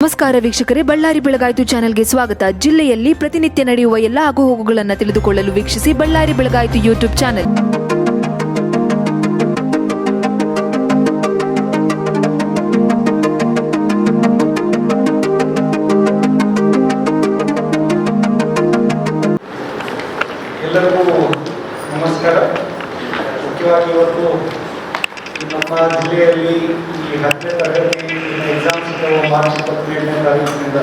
ನಮಸ್ಕಾರ ವೀಕ್ಷಕರೇ, ಬಳ್ಳಾರಿ ಬೆಳಗಾಯಿತು ಚಾನೆಲ್ಗೆ ಸ್ವಾಗತ. ಜಿಲ್ಲೆಯಲ್ಲಿ ಪ್ರತಿನಿತ್ಯ ನಡೆಯುವ ಎಲ್ಲ ಆಗುಹೋಗುಗಳನ್ನು ತಿಳಿದುಕೊಳ್ಳಲು ವೀಕ್ಷಿಸಿ ಬಳ್ಳಾರಿ ಬೆಳಗಾಯಿತು ಯೂಟ್ಯೂಬ್ ಚಾನೆಲ್. ಎಲ್ಲರಿಗೂ ನಮಸ್ಕಾರ. ಮುಖ್ಯವಾಗಿ ಇವತ್ತು ನಮ್ಮ ಜಿಲ್ಲೆಯಲ್ಲಿ ಈ 10ನೇ ತರಗತಿ ಎಕ್ಸಾಮ್ಸ್ ಇದ್ದಾವೆ ಮಾರ್ಚ್ 27ನೇ ತಾರೀಕಿನಿಂದ.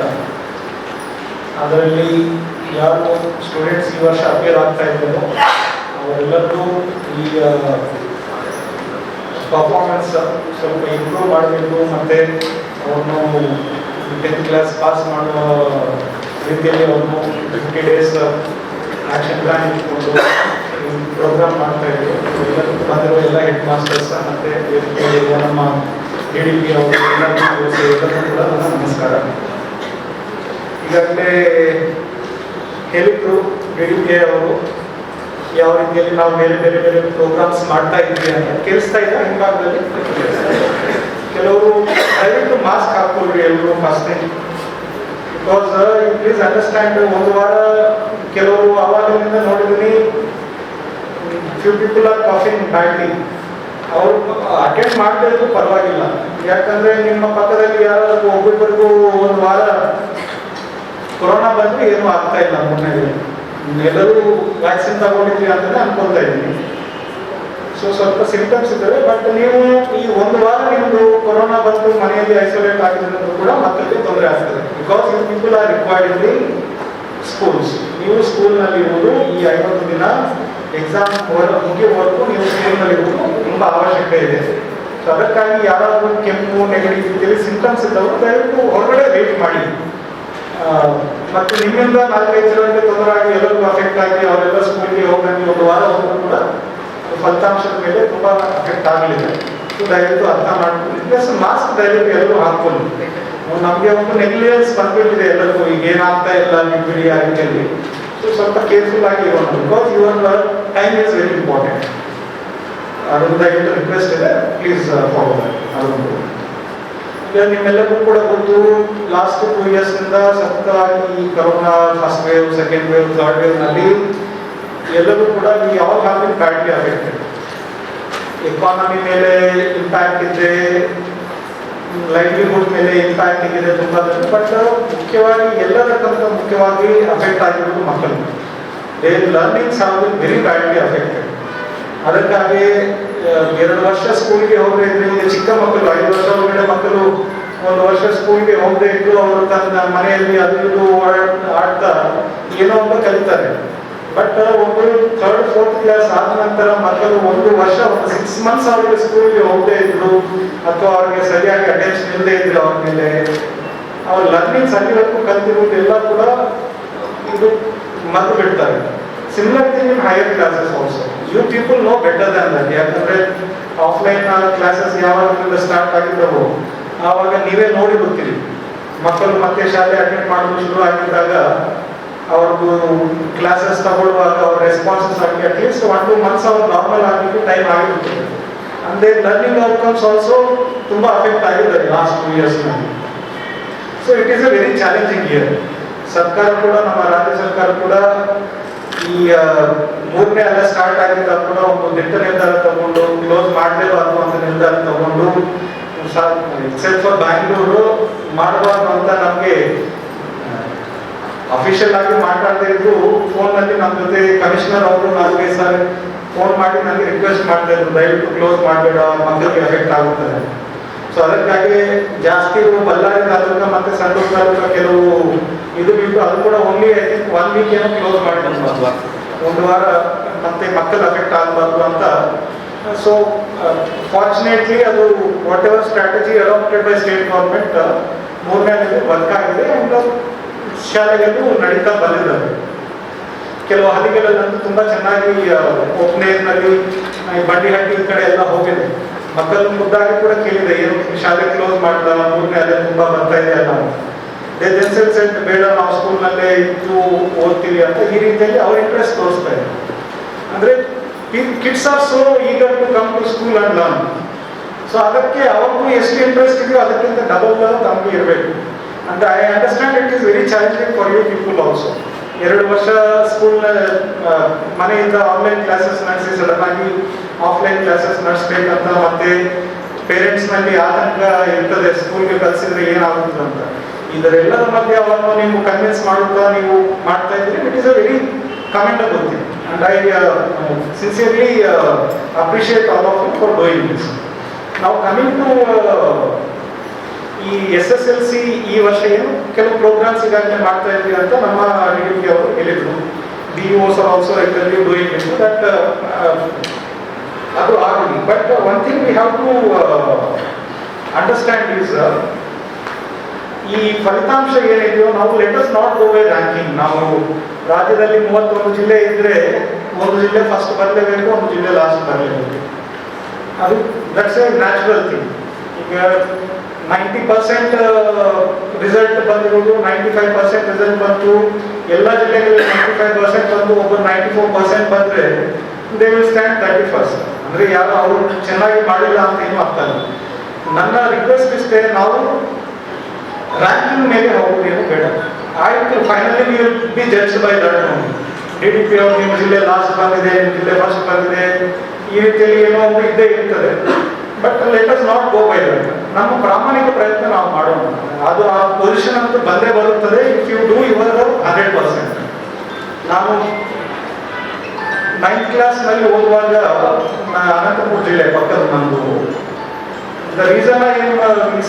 ಅದರಲ್ಲಿ ಯಾರು ಸ್ಟೂಡೆಂಟ್ಸ್ ಈ ವರ್ಷ ಅಪಿಯರ್ ಆಗ್ತಾ ಇದ್ದಾರೋ ಅವರೆಲ್ಲರೂ ಈ ಪರ್ಫಾರ್ಮೆನ್ಸ್ ಸ್ವಲ್ಪ ಇಂಪ್ರೂವ್ ಮಾಡಬೇಕು ಮತ್ತು ಅವ್ರನ್ನು 10th ಕ್ಲಾಸ್ ಪಾಸ್ ಮಾಡುವ ರೀತಿಯಲ್ಲಿ ಅವ್ರನ್ನು 50 ಡೇಸ್ ಆಕ್ಷನ್ ಪ್ಲಾನ್ ಇಟ್ಕೊಂಡು ಪ್ರೋಗ್ರಾಮ್ ಮಾಡ್ತಾ ಇದ್ರು. ಎಲ್ಲರೂ ಬಂದಿರೋ ಎಲ್ಲ ಹೆಡ್ ಮಾಸ್ಟರ್ಸ್ ಮತ್ತು ನಮ್ಮ ADP ಅವರು ಎಲ್ಲರಿಗೂ ಕೂಡ ನನ್ನ ನಮಸ್ಕಾರ. ಈಗಾಗಲೇ ಹೇಳಿದ್ರು ADP ಅವರು ಯಾವ ರೀತಿಯಲ್ಲಿ ನಾವು ಬೇರೆ ಬೇರೆ ಬೇರೆ ಪ್ರೋಗ್ರಾಮ್ಸ್ ಮಾಡ್ತಾ ಇದ್ವಿ ಅಂತ. ಕೇಳಿಸ್ತಾ ಇದ್ದ ಹಿಂಭಾಗದಲ್ಲಿ ಕೆಲವರು ದಯವಿಟ್ಟು ಮಾಸ್ಕ್ ಹಾಕ್ಕೊಳ್ರಿ ಎಲ್ಲರೂ first time. Because please understand, ಒಂದು ವಾರ ಕೆಲವರು ಅವಾಗಿನಿಂದ ನೋಡಿದ್ದೀನಿ few people are coughing badly. ಅವರು ಅಟೆಂಡ್ ಮಾಡದೇ ಇದ್ರು ಪರವಾಗಿಲ್ಲ, ಯಾಕಂದರೆ ನಿಮ್ಮ ಪಕ್ಕದಲ್ಲಿ ಯಾರಾದರೂ ಒಬ್ಬೊಬ್ಬರಿಗೂ ಒಂದು ವಾರ ಕೊರೋನಾ ಬಂದರೆ ಏನೂ ಆಗ್ತಾ ಇಲ್ಲ. ಮೊನ್ನೆ ಎಲ್ಲರೂ ವ್ಯಾಕ್ಸಿನ್ ತಗೊಂಡಿದ್ವಿ ಅಂತಲೇ ಅನ್ಕೊಳ್ತಾ ಇದ್ದೀನಿ. ಸೊ ಸ್ವಲ್ಪ ಸಿಂಪ್ಟಮ್ಸ್ ಇದ್ದಾವೆ, ಬಟ್ ನೀವು ಈ ಒಂದು ವಾರ ನಿಮ್ಮದು ಕೊರೋನಾ ಬಂದು ಮನೆಯಲ್ಲಿ ಐಸೋಲೇಟ್ ಆಗಿದ್ರೂ ಕೂಡ ಮಕ್ಕಳಿಗೆ ತೊಂದರೆ ಆಗ್ತದೆ. Because you people are required in the schools. ನೀವು ಸ್ಕೂಲ್ನಲ್ಲಿ ಇರುವುದು ಈ 50 ದಿನ ಎಕ್ಸಾಮ್ ಮುಗಿಯುವವರೆಗೂ ನೀವು ಸ್ಕೂಲ್ನಲ್ಲಿ ಇರುವುದು ತುಂಬ ಅವಶ್ಯಕತೆ ಇದೆ. ಸೊ ಅದಕ್ಕಾಗಿ ಯಾರಾದರೂ ಕೆಮ್ಮು ನೆಗಡಿ ಸಿಂಪ್ಟಮ್ಸ್ ಇದ್ದವರು ದಯವಿಟ್ಟು ಹೊರಗಡೆ ವೇಟ್ ಮಾಡಿ. ಮತ್ತು ನಿಮ್ಮಿಂದ 4-5 ಜನರಿಗೆ ತೊಂದರೆ ಆಗಿ ಎಲ್ಲರಿಗೂ ಅಫೆಕ್ಟ್ ಆಗಿ ಅವರೆಲ್ಲ ಸ್ಕೂಲ್ಗೆ ಹೋಗಿ ಒಂದು ವಾರ ಹೋದರೂ ಕೂಡ ಫಲಿತಾಂಶದ ಮೇಲೆ ತುಂಬ ಅಫೆಕ್ಟ್ ಆಗಲಿದೆ. ಸೊ ದಯವಿಟ್ಟು ಅರ್ಥ ಮಾಡ್ಕೊಳ್ಳಿ. ಪ್ಲಸ್ ಮಾಸ್ಕ್ ದಯವಿಟ್ಟು ಎಲ್ಲರೂ ಹಾಕ್ಕೊಳ್ಳಿ. ನಮಗೆ ಒಂದು ನೆಗ್ಲಿಜೆನ್ಸ್ ಬಂದ್ಬಿಟ್ಟಿದೆ ಎಲ್ಲರಿಗೂ, ಈಗ ಏನಾಗ್ತಾ ಇಲ್ಲ ಬಿಡಿ ಆ ರೀತಿಯಲ್ಲಿ. ಸೊ ಸ್ವಲ್ಪ ಕೇರ್ಫುಲ್ ಆಗಿ ಇರೋಣ, because your time is very important. ಅದನ್ನು ದಯವಿಟ್ಟು ರಿಕ್ವೆಸ್ಟ್ ಇದೆ, ಪ್ಲೀಸ್ ಫಾಲೋ ಅದನ್ನು. ಈಗ ನಿಮ್ಮೆಲ್ಲರಿಗೂ ಕೂಡ ಗೊತ್ತು, ಲಾಸ್ಟ್ 2 ಇಯರ್ಸ್ನಿಂದ ಸತತವಾಗಿ ಈ corona first wave, second wave, third ವೇವ್ನಲ್ಲಿ ಎಲ್ಲರೂ ಕೂಡ we all have been badly affected. Economy ಮೇಲೆ ಇಂಪ್ಯಾಕ್ಟ್ ಇದೆ, ಲೈವ್ಲಿಹುಡ್ ಮೇಲೆ ಇಂಪ್ಯಾಕ್ಟ್ ಇದೆ ತುಂಬ. ಬಟ್ ಮುಖ್ಯವಾಗಿ ಎಲ್ಲದಕ್ಕಿಂತ ಮುಖ್ಯವಾಗಿ ಅಫೆಕ್ಟ್ ಆಗಿರೋದು ಮಕ್ಕಳು. Their learnings have been very badly affected. ಅದಕ್ಕಾಗಿ 2 ವರ್ಷ ಸ್ಕೂಲ್ಗೆ ಹೋಗದೆ ಇದ್ರೆ ಚಿಕ್ಕ ಮಕ್ಕಳು, 5 ವರ್ಷ ಒಳಗಡೆ ಮಕ್ಕಳು 1 ವರ್ಷ ಸ್ಕೂಲ್ಗೆ ಹೋಗದೆ ಇದ್ದು ಅವರು ತನ್ನ ಮನೆಯಲ್ಲಿ ಅದು ಆಡ್ತಾ ಏನೋ ಒಂದು ಕಲಿತಾರೆ. ಬಟ್ ಒಂದು 3rd, 4th ಕ್ಲಾಸ್ ಆದ ನಂತರ ಮಕ್ಕಳು 1 ವರ್ಷ 6 ಮಂತ್ಸ್ ಅವರಿಗೆ ಸ್ಕೂಲ್ಗೆ ಹೋಗದೆ ಇದ್ರು ಅಥವಾ ಅವ್ರಿಗೆ ಸರಿಯಾಗಿ ಅಟೆನ್ಷನ್ ಇಲ್ಲದೆ ಇದ್ರು ಅವ್ರ ಮೇಲೆ, ಅವ್ರ ಲರ್ನಿಂಗ್ಸ್ ಅಲ್ಲಿವರೆಗೂ ಕಲ್ತಿರುವುದೆಲ್ಲ ಕೂಡ ಇದು ಮರೆತು ಬಿಡ್ತಾರೆ. Similar thing in higher classes also. You people know better than that. ಯಾಕಂದರೆ ಆಫ್ಲೈನ್ ಕ್ಲಾಸಸ್ ಯಾವಾಗಲಿಂದ ಸ್ಟಾರ್ಟ್ ಆಗಿದ್ದವು ಆವಾಗ ನೀವೇ ನೋಡಿ ಬರ್ತೀರಿ. ಮಕ್ಕಳು ಮತ್ತೆ ಶಾಲೆ ಅಟೆಂಡ್ ಮಾಡೋದು ಶುರು ಆಗಿದ್ದಾಗ ಅವ್ರದ್ದು ಕ್ಲಾಸಸ್ ತಗೊಳ್ಳುವಾಗ ಅವ್ರ ರೆಸ್ಪಾನ್ಸಸ್ ಆಗಿ ಅಟ್ಲೀಸ್ಟ್ 1-2 ಮಂತ್ಸ್ ಅವ್ರು ನಾರ್ಮಲ್ ಆಗಲಿಕ್ಕೆ ಟೈಮ್ ಆಗಿರ್ತದೆ. ಅಂದರೆ ಲರ್ನಿಂಗ್ ಔಟ್ಕಮ್ಸ್ ಆಲ್ಸೋ ತುಂಬ ಅಫೆಕ್ಟ್ ಆಗಿದೆ ಲಾಸ್ಟ್ 2 ಇಯರ್ಸ್ನಲ್ಲಿ. So it is a very challenging year. ಸರ್ಕಾರ ಕೂಡ, ನಮ್ಮ ರಾಜ್ಯ ಸರ್ಕಾರ ಕೂಡ ಈ 3ನೇ ಅಲೆ ಸ್ಟಾರ್ಟ್ ಆಗಿದ್ದಾಗ ಕೂಡ ಒಂದು ದಿಟ್ಟ ನಿರ್ಧಾರ ತಗೊಂಡು ಕ್ಲೋಸ್ ಮಾಡಲೇಬಾರ್ದು ಅಂತ ನಿರ್ಧಾರ ತಗೊಂಡು, ಎಕ್ಸೆಪ್ಟ್ ಫಾರ್ ಬ್ಯಾಂಗ್ಳೂರು ಮಾಡಬಾರ್ದು ಅಂತ ನಮಗೆ ಅಫಿಷಿಯಲ್ ಆಗಿ ಮಾತಾಡ್ತಾ ಇದ್ರು. ಫೋನ್ನಲ್ಲಿ ನಮ್ಮ ಜೊತೆ ಕಮಿಷನರ್ ಅವರು 4-5 ಸಾರಿ ಫೋನ್ ಮಾಡಿ ನನಗೆ ರಿಕ್ವೆಸ್ಟ್ ಮಾಡ್ತಾ ಇದ್ರು, ದಯವಿಟ್ಟು ಕ್ಲೋಸ್ ಮಾಡಬೇಡ, ಮಕ್ಕಳಿಗೆ ಎಫೆಕ್ಟ್ ಆಗುತ್ತದೆ. ಸೊ ಅದಕ್ಕಾಗಿ ಜಾಸ್ತಿ ಬಳ್ಳಾರಿ ತಾಲೂಕು ಮತ್ತು ಸಂಡೂರು ತಾಲೂಕು ಕೆಲವು ಇದು ಬಿಟ್ಟು ಅದು ಕೂಡ ಓನ್ಲಿ ಐ ಥಿಂಕ್ 1 ವೀಕ್ ಏನೋ ಕ್ಲೋಸ್ ಮಾಡಿದ್ರು, 1 ವಾರ ಮತ್ತೆ ಮಕ್ಕಳು ಅಫೆಕ್ಟ್ ಆಗಬಾರ್ದು ಅಂತ. ಸೊ ಫಾರ್ಚುನೇಟ್ಲಿ ಅದು whatever strategy adapted by state government 3ನೇ ಅಲೆಯಲ್ಲಿ ವರ್ಕ್ ಆಗಿದೆ. ಆ್ಯಂಡ್ ಶಾಲೆಗಳು ನಡೀತಾ ಬಂದಿದ್ದಾವೆ. ಕೆಲವು ಹಳ್ಳಿಗಳಲ್ಲಂತೂ ತುಂಬ ಚೆನ್ನಾಗಿ ಓಪನೇರ್ನಲ್ಲಿ ಬಂಡಿಹಟ್ಟಿ ಕಡೆ ಎಲ್ಲ ಹೋಗಿದೆ. ಮಕ್ಕಳು ಖುದ್ದಾಗಿ ಕೂಡ ಕೇಳಿದೆ, ಏನು ಶಾಲೆ ಕ್ಲೋಸ್ ಮಾಡ್ದ, 3ನೇ ಅಲೆ ತುಂಬ ಬರ್ತಾ ಇದೆ ಅಲ್ಲ. ದೇ ದೆನ್ಸೆಲ್ಸ್ ಸೆಟ್, ಬೇಡ ನಾವು ಸ್ಕೂಲ್ನಲ್ಲೇ ಇದ್ದು ಓದ್ತೀವಿ ಅಂತ ಈ ರೀತಿಯಲ್ಲಿ ಅವ್ರ ಇಂಟ್ರೆಸ್ಟ್ ತೋರಿಸ್ತಾ ಇದೆ. ಅಂದರೆ kids are so eager to come to school and learn. So ಅದಕ್ಕೆ ಅವ್ರಿಗೂ ಎಷ್ಟು ಇಂಟ್ರೆಸ್ಟ್ ಇದೆಯೋ ಅದಕ್ಕಿಂತ ಡಬಲ್ ತಮಗೆ ಇರಬೇಕು. and I understand it is very challenging for you people also. 2 ವರ್ಷ ಸ್ಕೂಲ್ ಮನೆಯಿಂದ ಆನ್ಲೈನ್ ಕ್ಲಾಸಸ್ ನಡೆಸಿ ಸಡನ್ ಆಗಿ ಆಫ್ಲೈನ್ ಕ್ಲಾಸಸ್ ನಡೆಸ್ಬೇಕಂತ ಮತ್ತೆ ಪೇರೆಂಟ್ಸ್ ನಲ್ಲಿ ಆತಂಕ ಇರ್ತದೆ, ಸ್ಕೂಲ್ಗೆ ಕಲಿಸಿದ್ರೆ ಏನಾಗುತ್ತೆ ಅಂತ. ಇದರೆಲ್ಲದ ಮಧ್ಯೆ ಅವರನ್ನು ನೀವು ಕನ್ವಿನ್ಸ್ ಮಾಡುತ್ತಾ ನೀವು ಮಾಡ್ತಾ ಇದ್ರೆ it is a very commendable thing and I sincerely appreciate all of you for doing this. ನಾವು ಕಮಿಂಗ್ ಟು ಈ SSLC ಈ ವರ್ಷ ಏನು ಕೆಲವು ಪ್ರೋಗ್ರಾಮ್ಸ್ ಈಗಾಗಲೇ ಮಾಡ್ತಾ ಇದ್ವಿ ಅಂತ ನಮ್ಮ DDP ಅವರು ಹೇಳಿದ್ರು. DOs are also regularly doing it that ಅದು ಆಗಲಿ. But one thing we have to understand is ಈ ಫಲಿತಾಂಶ ಏನಿದೆಯೋ ನಾವು let us not go by ranking. ನಾವು ರಾಜ್ಯದಲ್ಲಿ 31 ಜಿಲ್ಲೆ ಇದ್ರೆ ಒಂದು ಜಿಲ್ಲೆ ಫಸ್ಟ್ ಬರಲೇಬೇಕು, ಒಂದು ಜಿಲ್ಲೆ ಲಾಸ್ಟ್ ಬರಲೇಬೇಕು. ಅದು ದಟ್ಸ್ ಎ ನ್ಯಾಚುರಲ್ ಥಿಂಗ್. ಈಗ 90% ರಿಸಲ್ಟ್ ಬಂದಿರೋದು, 95% ರಿಸಲ್ಟ್ ಬಂತು, ಎಲ್ಲ ಜಿಲ್ಲೆಗಳಲ್ಲಿ 95% ಬಂದು ಒಬ್ಬ 94% ಬಂದ್ರೆ ದೇ ವಿಲ್ ಸ್ಟ್ಯಾಂಡ್ 31st. ಅಂದ್ರೆ ಯಾರು ಅವರು ಚೆನ್ನಾಗಿ ಮಾಡಿಲ್ಲ ಅಂತ ಏನು ಅರ್ಥ ಇಲ್ಲ. ನನ್ನ ರಿಕ್ವೆಸ್ಟ್ ಇಷ್ಟೇ, ನಾವು ರ್ಯಾಂಕಿಂಗ್ ಮೇಲೆ ಹೋಗೋದೇನು ಬೇಡ. ಆಯ್ತು, ಫೈನಲಿ ನೀವು B judge by that only. DDP ಅವರು ನಿಮ್ಮ ಜಿಲ್ಲೆ ಲಾಸ್ಟ್ ಬಂದಿದೆ, ನಿಮ್ಮ ಜಿಲ್ಲೆ ಫಸ್ಟ್ ಬಂದಿದೆ, ಈ ರೀತಿಯಲ್ಲಿ ಏನೋ ಒಂದು ಇದ್ದೇ ಇರ್ತದೆ. But let us not go by that. ನಮ್ಮ ಪ್ರಾಮಾಣಿಕ ಪ್ರಯತ್ನ ನಾವು ಮಾಡೋಣ. ಅದು ಆ ಪೊಸಿಷನ್ ಅಂತೂ ಬಂದೇ ಬರುತ್ತದೆ ಇಫ್ ಯು ಡೂ ಯುವರ್ 100%. ನಾನು 9th ಕ್ಲಾಸ್ನಲ್ಲಿ ಓದುವಾಗ ಅನಂತಪುರ ಜಿಲ್ಲೆ ಪಕ್ಕದ ನಮ್ಮದು. ದ ರೀಸನ್ ಏನು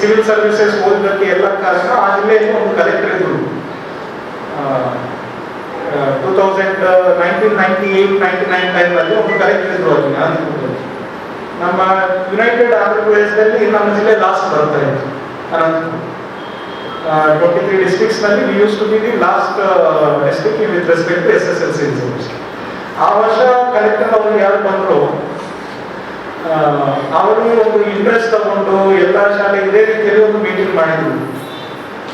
ಸಿವಿಲ್ ಸರ್ವಿಸಸ್ ಓದೋದಕ್ಕೆ ಎಲ್ಲ ಕಾರಣ ಆ ಜಿಲ್ಲೆಯಲ್ಲಿ ಒಂದು ಕಲೆಕ್ಟರ್ ಇದ್ರು. 1998-99 ಟೈಮ್ನಲ್ಲಿ ಒಂದು ಕಲೆಕ್ಟರ್ ಇದ್ರು ಅಲ್ಲಿ ಅನಂತಪುರದಲ್ಲಿ. ನಮ್ಮ ಯುನೈಟೆಡ್ ಆಂಧ್ರ ಪ್ರದೇಶದಲ್ಲಿ ನಮ್ಮ ಜಿಲ್ಲೆ ಲಾಸ್ಟ್ ಬರ್ತಾ ಇತ್ತು ಅನಂತಪುರ. 23 districts ನಲ್ಲಿ we use to be the last district with respect to SSLC results. ಆ ವರ್ಷ ಕಲೆಕ್ಟರ್ ಅವರು ಯಾರು ಬಂದ್ರು, ಅವರು ಒಂದು ಇಂಟ್ರೆಸ್ಟ್ ತಗೊಂಡು ಎಲ್ಲ ಶಾಲೆ ಇದೇ ರೀತಿಯಲ್ಲಿ ಒಂದು ಮೀಟಿಂಗ್ ಮಾಡಿದ್ರು.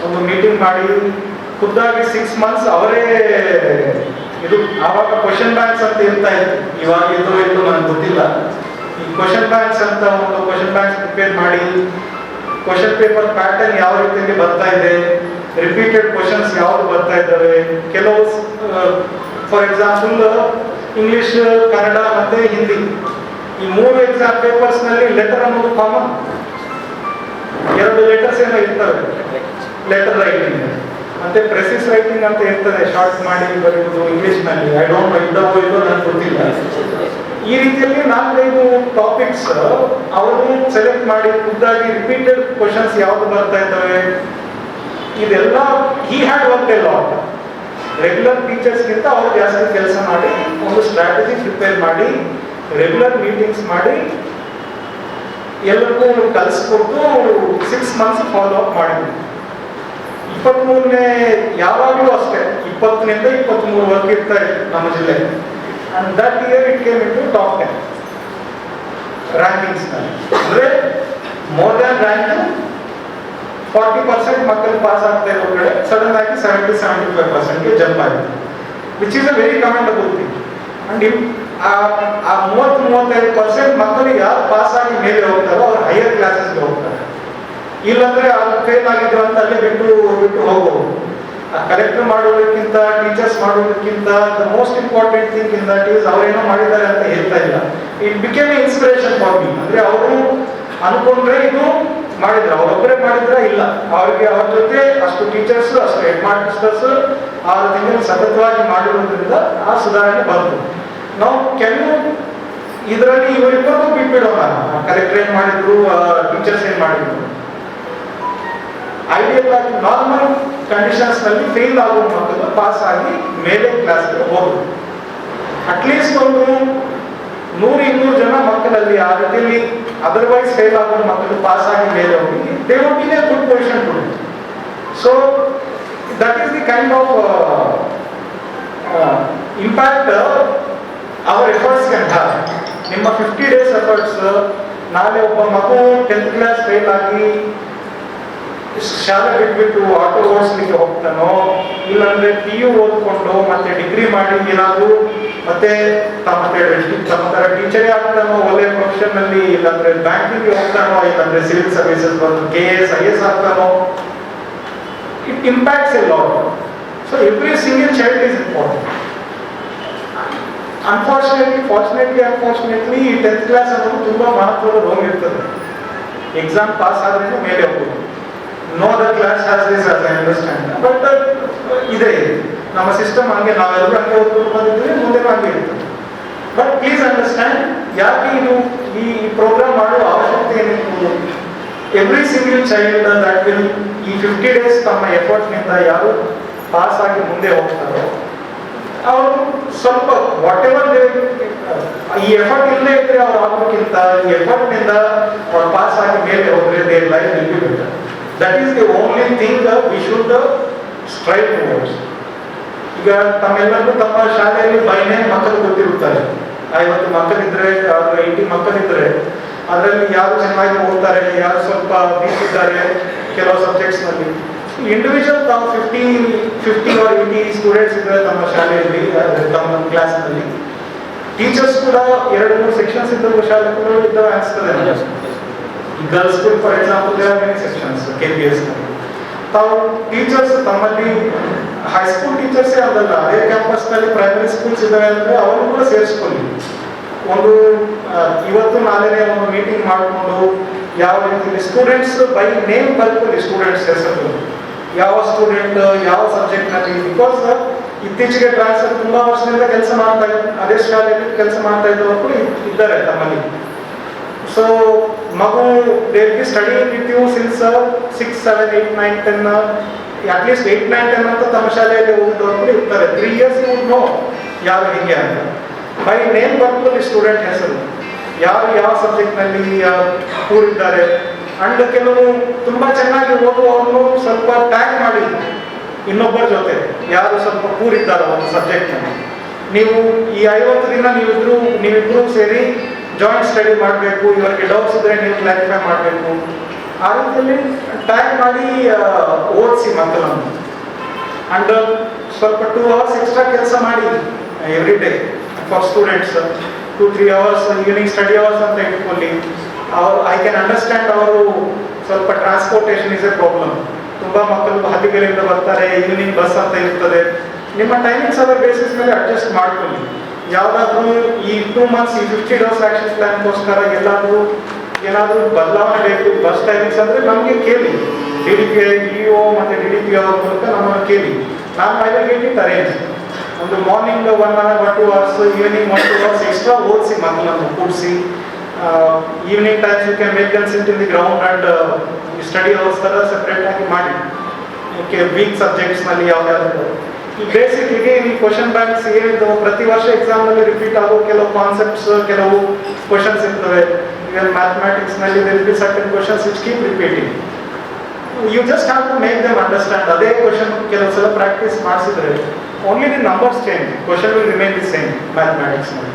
ಒಂದು ಮೀಟಿಂಗ್ ಮಾಡಿ ಖುದ್ದಾಗಿ 6 months ಅವರೇ ಇದು, ಆವಾಗ ಕ್ವಶನ್ ಬ್ಯಾಂಕ್ಸ್ ಅಂತ ಇರ್ತಾ ಇತ್ತು, ಇವಾಗ ಇಲ್ಲೋ ನನಗೆ ಗೊತ್ತಿಲ್ಲ. ಈ ಕ್ವಶನ್ ಬ್ಯಾಂಕ್ಸ್ ಅಂತ ಒಂದು ಕ್ವಶನ್ ಬ್ಯಾಂಕ್ಸ್ ಪ್ರಿಪೇರ್ ಮಾಡಿ ಕ್ವಶನ್ ಪೇಪರ್ ಪ್ಯಾಟರ್ನ್ ಯಾವ ರೀತಿಯಲ್ಲಿ ಬರ್ತಾ ಇದೆ, ರಿಪೀಟೆಡ್ ಕ್ವಶನ್ಸ್ ಯಾವ್ದು ಬರ್ತಾ ಇದ್ದಾವೆ, ಕೆಲವು ಫಾರ್ ಎಕ್ಸಾಂಪಲ್ ಇಂಗ್ಲಿಷ್, ಕನ್ನಡ ಮತ್ತೆ ಹಿಂದಿ ಈ 3 ಎಕ್ಸಾಮ್ ಪೇಪರ್ಸ್ ನಲ್ಲಿ ಲೆಟರ್ ಅನ್ನೋದು ಕಾಮನ್. 2 ಲೆಟರ್ಸ್ ಏನೋ ಇರ್ತವೆ, ಲೆಟರ್ ರೈಟಿಂಗ್ ಮತ್ತೆ ಪ್ರೆಸಿಸ್ ರೈಟಿಂಗ್ ಅಂತ ಇರ್ತದೆ, ಶಾರ್ಟ್ ಮಾಡಿ ಬರೆಯುವುದು ಇಂಗ್ಲಿಷ್ ನಲ್ಲಿ. ಐ ಡೋಂಟ್ ನೋ ಇದ್ದವೋ ಇಲ್ಲೋ ನನಗೆ ಗೊತ್ತಿಲ್ಲ. ಈ ರೀತಿಯಲ್ಲಿ 4-5 ಟಾಪಿಕ್ಸ್ ಅವರು ಸೆಲೆಕ್ಟ್ ಮಾಡಿ ಖುದ್ದಾಗಿ ರಿಪೀಟೆಡ್ ಕ್ವಶನ್ಸ್ ಯಾವ್ದು ಬರ್ತಾ ಇದ್ದಾವೆ ಇದೆಲ್ಲ he had work a lot. Regular ಟೀಚರ್ಸ್ಗಿಂತ ಅವರು ಜಾಸ್ತಿ ಕೆಲಸ ಮಾಡಿ ಒಂದು ಸ್ಟ್ರಾಟಜಿ ಪ್ರಿಪೇರ್ ಮಾಡಿ ರೆಗ್ಯುಲರ್ ಮೀಟಿಂಗ್ಸ್ ಮಾಡಿ ಎಲ್ಲರಿಗೂ ಕಲಿಸ್ಕೊಟ್ಟು 6 months ಫಾಲೋ ಅಪ್ ಮಾಡಿದ್ವಿ. 23ನೇ ಯಾವಾಗಲೂ ಅಷ್ಟೇ 20ರಿಂದ 23 ವರ್ಕ್ ಇರ್ತಾ ಇತ್ತು ನಮ್ಮ ಜಿಲ್ಲೆ. And that year it came into top 10 rankings. ಅಂದ್ರೆ ಮೋರ್ ದನ್ ರ್ಯಾಂಕಿಂಗ್ 40% ಮಕ್ಕಳು ಪಾಸ್ ಆಗ್ತಾ ಇರೋ ಕಡೆ ಸಡನ್ ಆಗಿ 70-75% ಜಂಪ್ ಆಗಿದೆ, which is a very commendable thing. And ಆ 30-35% ಮಕ್ಕಳು ಯಾರು ಪಾಸ್ ಆಗಿ ಮೇಲೆ ಹೋಗ್ತಾರೋ ಅವ್ರು ಹೈಯರ್ ಕ್ಲಾಸಸ್ಗೆ ಹೋಗ್ತಾರೆ. ಇಲ್ಲಾಂದ್ರೆ ಅವ್ರು ಫೇಲ್ ಆಗಿದ್ರು ಅಂತ ಅಲ್ಲೇ ಬಿಟ್ಟು ಹೋಗ್ಬೋದು. ಕಲೆಕ್ಟರ್ ಮಾಡೋದಕ್ಕಿಂತ ಟೀಚರ್ಸ್ ಮಾಡೋದಕ್ಕಿಂತ the most important thing in that is ಅವ್ರೇನೋ ಮಾಡಿದ್ದಾರೆ ಅಂತ ಹೇಳ್ತಾ ಇಲ್ಲ. It became a inspiration for me. ಅಂದ್ರೆ ಅವರು ಅನ್ಕೊಂಡ್ರೆ ಇದು ಮಾಡಿದ್ರು, ಅವರೊಬ್ಬರೇ ಮಾಡಿದ್ರ ಇಲ್ಲ, ಅವ್ರಿಗೆ ಅವ್ರ ಜೊತೆ ಅಷ್ಟು ಟೀಚರ್ಸ್ ಅಷ್ಟು ಹೆಡ್ ಮಾಸ್ಟರ್ಸ್ 6 ತಿಂಗಳು ಸತತವಾಗಿ ಮಾಡಿರೋದ್ರಿಂದ ಆ ಸುಧಾರಣೆ ಬಂತು. ನಾವು ಕೆಲವು ಇದರಲ್ಲಿ ಇವರಿಬ್ಬರಿಗೂ ಬಿಟ್ಬಿಡೋಣ, ಕಲೆಕ್ಟರ್ ಏನ್ ಮಾಡಿದ್ರು, ಟೀಚರ್ಸ್ ಏನ್ ಮಾಡಿದ್ರು. ಐಡಿಯಲ್ ಆಗಿ ನಾರ್ಮಲ್ ಕಂಡೀಷನ್ಸ್ ನಲ್ಲಿ ಫೇಲ್ ಆಗುವ ಮಕ್ಕಳು ಪಾಸ್ ಆಗಿ ಮೇಲೆ ಕ್ಲಾಸ್ಗೆ ಹೋದ್ರು. ಅಟ್ಲೀಸ್ಟ್ ಒಂದು 100-200 ಜನ ಮಕ್ಕಳಲ್ಲಿ ಆ ರೀತಿಯಲ್ಲಿ ಅದರ್ವೈಸ್ ಫೇಲ್ ಆಗುವ ಮಕ್ಕಳು ಪಾಸ್ ಆಗಿ ಮೇಲೆ ಹೋಗಿ they would be in a good position today. So that is the kind of impact hour efforts can have. ನಿಮ್ಮ 50 days ಎಫರ್ಟ್ಸ್ ನಾಳೆ ಒಬ್ಬ ಮಗು 10th ಕ್ಲಾಸ್ ಫೇಲ್ ಆಗಿ ಶಾಲೆ ಬಿಟ್ಬಿಟ್ಟು ಆಟೋ ಓಡಿಸ್ಲಿಕ್ಕೆ ಹೋಗ್ತಾನೋ, ಇಲ್ಲಾಂದ್ರೆ PU ಓದ್ಕೊಂಡು ಮತ್ತೆ ಡಿಗ್ರಿ ಮಾಡಿ ಏನಾದ್ರು ಮತ್ತೆ ತಮ್ಮ ತರ ಟೀಚರೇ ಆಗ್ತಾನೋ ಒಳ್ಳೆ ಪ್ರೊಫೆಷನ್ ನಲ್ಲಿ, ಇಲ್ಲಾಂದ್ರೆ ಬ್ಯಾಂಕಿಂಗ್ ಹೋಗ್ತಾನೋ, ಇಲ್ಲಾಂದ್ರೆ ಸಿವಿಲ್ ಸರ್ವಿಸಸ್ ಬಂದು KS IS ಆಗ್ತಾನೋ, it impacts a lot. So every single child is important. Unfortunately, 10th class ಅನ್ನೋದು ತುಂಬಾ ಮಹತ್ವದ ರೋಲ್ ಇರ್ತದೆ. ಎಕ್ಸಾಮ್ ಪಾಸ್ ಆದ್ರೂ ಮೇಲೆ ಹೋಗೋದು. No other class has this as I understand. But ಇದೆ ನಮ್ಮ ಸಿಸ್ಟಮ್ ಹಂಗೆ, ನಾವೆಲ್ಲರೂ ಹಂಗೆ ಓದ್ಕೊಂಡು ಬಂದಿದ್ದೀವಿ, ಮುಂದೆ ಹಂಗೆ ಇರ್ತದೆ. ಬಟ್ ಪ್ಲೀಸ್ ಅಂಡರ್ಸ್ಟ್ಯಾಂಡ್, ಯಾಕೆ ಇದು ಈ ಪ್ರೋಗ್ರಾಮ್ ಮಾಡುವ ಅವಶ್ಯಕತೆ ಏನಿತ್ತು? Every single child that will ಈ 50 days ತಮ್ಮ ಎಫರ್ಟ್ನಿಂದ ಯಾರು ಪಾಸ್ ಆಗಿ ಮುಂದೆ ಹೋಗ್ತಾರೋ ಅವರು ಸ್ವಲ್ಪ ವಾಟ್ ಎವರ್ ಈ ಎಫರ್ಟ್ ಇಲ್ಲದೆ ಇದ್ರೆ ಅವ್ರು ಆಗೋಕ್ಕಿಂತ ಈ ಎಫರ್ಟ್ನಿಂದ ಅವ್ರು ಪಾಸ್ ಆಗಿ ಮೇಲೆ ಹೋದ್ರೆ their life will be better. That is the only thing we should strive towards. ಈಗ ತಮ್ಮೆಲ್ಲರಿಗೂ ತಮ್ಮ ಶಾಲೆಯಲ್ಲಿ ಬೈನೇ ಮಕ್ಕಳು ಗೊತ್ತಿರುತ್ತಾರೆ. 50 ಮಕ್ಕಳಿದ್ರೆ 80 ಮಕ್ಕಳಿದ್ರೆ ಅದರಲ್ಲಿ ಯಾರು ಚೆನ್ನಾಗಿ ಓದ್ತಾರೆ, ಯಾರು ಸ್ವಲ್ಪ ವೀಕ್ ಇದ್ದಾರೆ ಕೆಲವು ಸಬ್ಜೆಕ್ಟ್ಸ್ನಲ್ಲಿ. ಇಂಡಿವಿಜುವಲ್ ತಾವು 50 or 80 ಸ್ಟೂಡೆಂಟ್ಸ್ ಇದ್ದಾರೆ ತಮ್ಮ ಶಾಲೆಯಲ್ಲಿ, ತಮ್ಮ ಕ್ಲಾಸ್ನಲ್ಲಿ. ಟೀಚರ್ಸ್ ಕೂಡ 2-3 ಸೆಕ್ಷನ್ಸ್ ಇದ್ದವು, ಶಾಲೆಗಳು ಇದ್ದಾವೆ ಅನಿಸ್ತದೆ. Girls school for example there are many sections KPS ನಲ್ಲಿ. ತಾವು ಟೀಚರ್ಸ್ ತಮ್ಮಲ್ಲಿ ಹೈಸ್ಕೂಲ್ ಟೀಚರ್ಸೇ ಅದಲ್ಲ, ಅದೇ ಕ್ಯಾಂಪಸ್ ನಲ್ಲಿ ಪ್ರೈಮರಿ ಸ್ಕೂಲ್ಸ್ ಇದ್ದಾವೆ ಅಂದ್ರೆ ಅವರು ಕೂಡ ಸೇರಿಸ್ಕೊಳ್ಳಿ. ಒಂದು ಇವತ್ತು ನಾಳೆನೇ ಒಂದು ಮೀಟಿಂಗ್ ಮಾಡಿಕೊಂಡು ಯಾವ ರೀತಿ ಸ್ಟೂಡೆಂಟ್ಸ್ ಬೈ ನೇಮ್ ಬರ್ಕೊಳ್ಳಿ, ಸ್ಟೂಡೆಂಟ್ಸ್ ಹೆಸರು, ಯಾವ ಸ್ಟೂಡೆಂಟ್ ಯಾವ ಸಬ್ಜೆಕ್ಟ್ ನಲ್ಲಿ. ಬಿಕಾಸ್ ಇತ್ತೀಚೆಗೆ ಟ್ರಾನ್ಸ್ಫರ್ ತುಂಬಾ ವರ್ಷದಿಂದ ಕೆಲಸ ಮಾಡ್ತಾ ಇದ್ದಾರೆ, ಅದೇ ಶಾಲೆಯಲ್ಲಿ ಕೆಲಸ ಮಾಡ್ತಾ ಇದ್ದವರು ಕೂಡ ಇದ್ದಾರೆ ತಮ್ಮಲ್ಲಿ. ಸೊ ಮಗು they will be studying with you since 6, 7, 8, 9, 10 at least 8, 9, 10 ಅಂತ ತಮ್ಮ ಶಾಲೆಯಲ್ಲಿ ಓದಿದವರು ಕೂಡ ಇರ್ತಾರೆ. 3 years ಯು ವುಡ್ ನೋ ಯಾರು ಹಿಂಗೆ ಅಂತ. ಬೈ ನೇಮ್ ಬರ್ಕೊಳ್ಳಿ ಸ್ಟೂಡೆಂಟ್ ಹೆಸರು, ಯಾರು ಯಾವ ಸಬ್ಜೆಕ್ಟ್ ನಲ್ಲಿ ಕೂರಿದ್ದಾರೆ. ಅಂಡ್ ಕೆಲವು ತುಂಬಾ ಚೆನ್ನಾಗಿ ಓದುವವರನ್ನು ಸ್ವಲ್ಪ ಟ್ಯಾಗ್ ಮಾಡಿ ಇನ್ನೊಬ್ಬರ ಜೊತೆ ಯಾರು ಸ್ವಲ್ಪ ಕೂರಿದ್ದಾರೋ ಒಂದು ಸಬ್ಜೆಕ್ಟ್ ನಲ್ಲಿ. ನೀವು ಈ 50 ದಿನ ನೀವಿಬ್ರು ಸೇರಿ ಜಾಯಿಂಟ್ ಸ್ಟಡಿ ಮಾಡಬೇಕು, ಇವರಿಗೆ ಡೌಟ್ಸ್ ಇದ್ರೆ ನೀವು ಕ್ಲಾರಿಫೈ ಮಾಡಬೇಕು. ಆ ರೀತಿಯಲ್ಲಿ ಟ್ಯಾಗ್ ಮಾಡಿ ಓದಿಸಿ ಮಕ್ಕಳನ್ನು. ಅಂಡ್ ಸ್ವಲ್ಪ 2 hours ಎಕ್ಸ್ಟ್ರಾ ಕೆಲಸ ಮಾಡಿ every day for students. 2-3 hours evening study hours ಅಂತ ಇಟ್ಕೊಳ್ಳಿ. ಐ ಕ್ಯಾನ್ ಅಂಡರ್ಸ್ಟ್ಯಾಂಡ್ ಅವರು ಸ್ವಲ್ಪ ಟ್ರಾನ್ಸ್ಪೋರ್ಟೇಷನ್ ಇಸ್ ಎ ಪ್ರಾಬ್ಲಮ್. ತುಂಬ ಮಕ್ಕಳು ಹಳ್ಳಿಗಳಿಂದ ಬರ್ತಾರೆ, ಈವ್ನಿಂಗ್ ಬಸ್ ಅಂತ ಇರ್ತದೆ. ನಿಮ್ಮ ಟೈಮಿಂಗ್ಸ್ ಅದರ ಬೇಸಿಸ್ ಮೇಲೆ ಅಡ್ಜಸ್ಟ್ ಮಾಡ್ಕೊಳ್ಳಿ. ಯಾವುದಾದ್ರೂ ಈ 2 months ಈ 50 days ಆಕ್ಷನ್ ಪ್ಲಾನ್ಗೋಸ್ಕರ ಏನಾದರೂ ಬದಲಾವಣೆ ಬೇಕು ಬಸ್ ಟೈಮಿಂಗ್ಸ್ ಅಂದರೆ ನಮಗೆ ಕೇಳಿ, DDPI, DO ಮತ್ತು DDPI ಅವ್ರ ಮೂಲಕ ನಮ್ಮನ್ನು ಕೇಳಿ. ನಾನು I will get it arrange. ಒಂದು morning 1 hour 2 hours, evening 1-2 hours extra ಓದಿಸಿ ಮಕ್ಕಳನ್ನು ಕೂಡಿಸಿ. Evening times you can make them sit in the ground and study hours ಥರ ಸೆಪ್ರೇಟ್ ಆಗಿ ಮಾಡಿ. ಓಕೆ, ವೀಕ್ ಸಬ್ಜೆಕ್ಟ್ಸ್ನಲ್ಲಿ ಯಾವ್ದಾದ್ರು ಈ ಬೇಸಿಕ್ಗೆ ಈ ಕ್ವಶನ್ ಬ್ಯಾಂಕ್ಸ್ ಏನಿದ್ದಾವೆ ಪ್ರತಿ ವರ್ಷ ಎಕ್ಸಾಮ್ನಲ್ಲಿ ರಿಪೀಟ್ ಆಗೋ ಕೆಲವು ಕಾನ್ಸೆಪ್ಟ್ಸ್, ಕೆಲವು ಕ್ವಶನ್ಸ್ ಇರ್ತವೆ. ಈಗ ಮ್ಯಾಥಮೆಟಿಕ್ಸ್ನಲ್ಲಿ there will be certain questions which keep repeating. You just have to make them understand. ಅದೇ ಕ್ವಶನ್ ಕೆಲವು ಸಲ ಪ್ರಾಕ್ಟೀಸ್ ಮಾಡಿಸಿದ್ರೆ only the numbers change, question will remain the same. ಮ್ಯಾಥಮೆಟಿಕ್ಸ್ನಲ್ಲಿ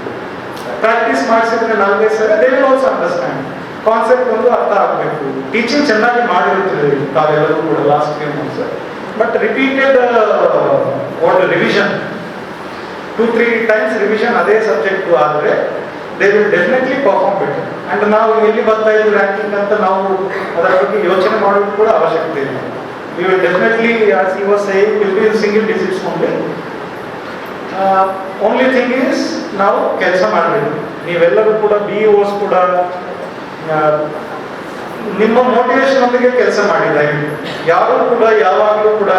ಪ್ರಾಕ್ಟೀಸ್ ಮಾಡಿಸಿದ್ರೆ 4-5 ಸಲ they will also understand. Concept ಒಂದು ಅರ್ಥ ಆಗಬೇಕು. ಟೀಚಿಂಗ್ ಚೆನ್ನಾಗಿ ಮಾಡಿರುತ್ತದೆ ತಾವೆಲ್ಲರೂ ಕೂಡ last 3 months. But repeated revision 2-3 times revision ಅದೇ ಸಬ್ಜೆಕ್ಟ್ ಆದರೆ they will definitely perform better. And ನಾವು ಎಲ್ಲಿ ಬರ್ತಾ ಇದ್ದೀವಿ ರ್ಯಾಂಕಿಂಗ್ ಅಂತ ನಾವು ಅದರ ಬಗ್ಗೆ ಯೋಚನೆ ಮಾಡೋದು ಕೂಡ ಅವಶ್ಯಕತೆ ಇಲ್ಲ. We will definitely as you was saying will be single digits only. Only thing is ನಾವು ಕೆಲಸ ಮಾಡಬೇಕು. ನೀವೆಲ್ಲರೂ ಕೂಡ BEOs ಕೂಡ ನಿಮ್ಮ ಮೋಟಿವೇಶನ್ ಒಂದಿಗೆ ಕೆಲಸ ಮಾಡಿದ್ದಾರೆ. ಯಾರು ಕೂಡ ಯಾವಾಗಲೂ ಕೂಡ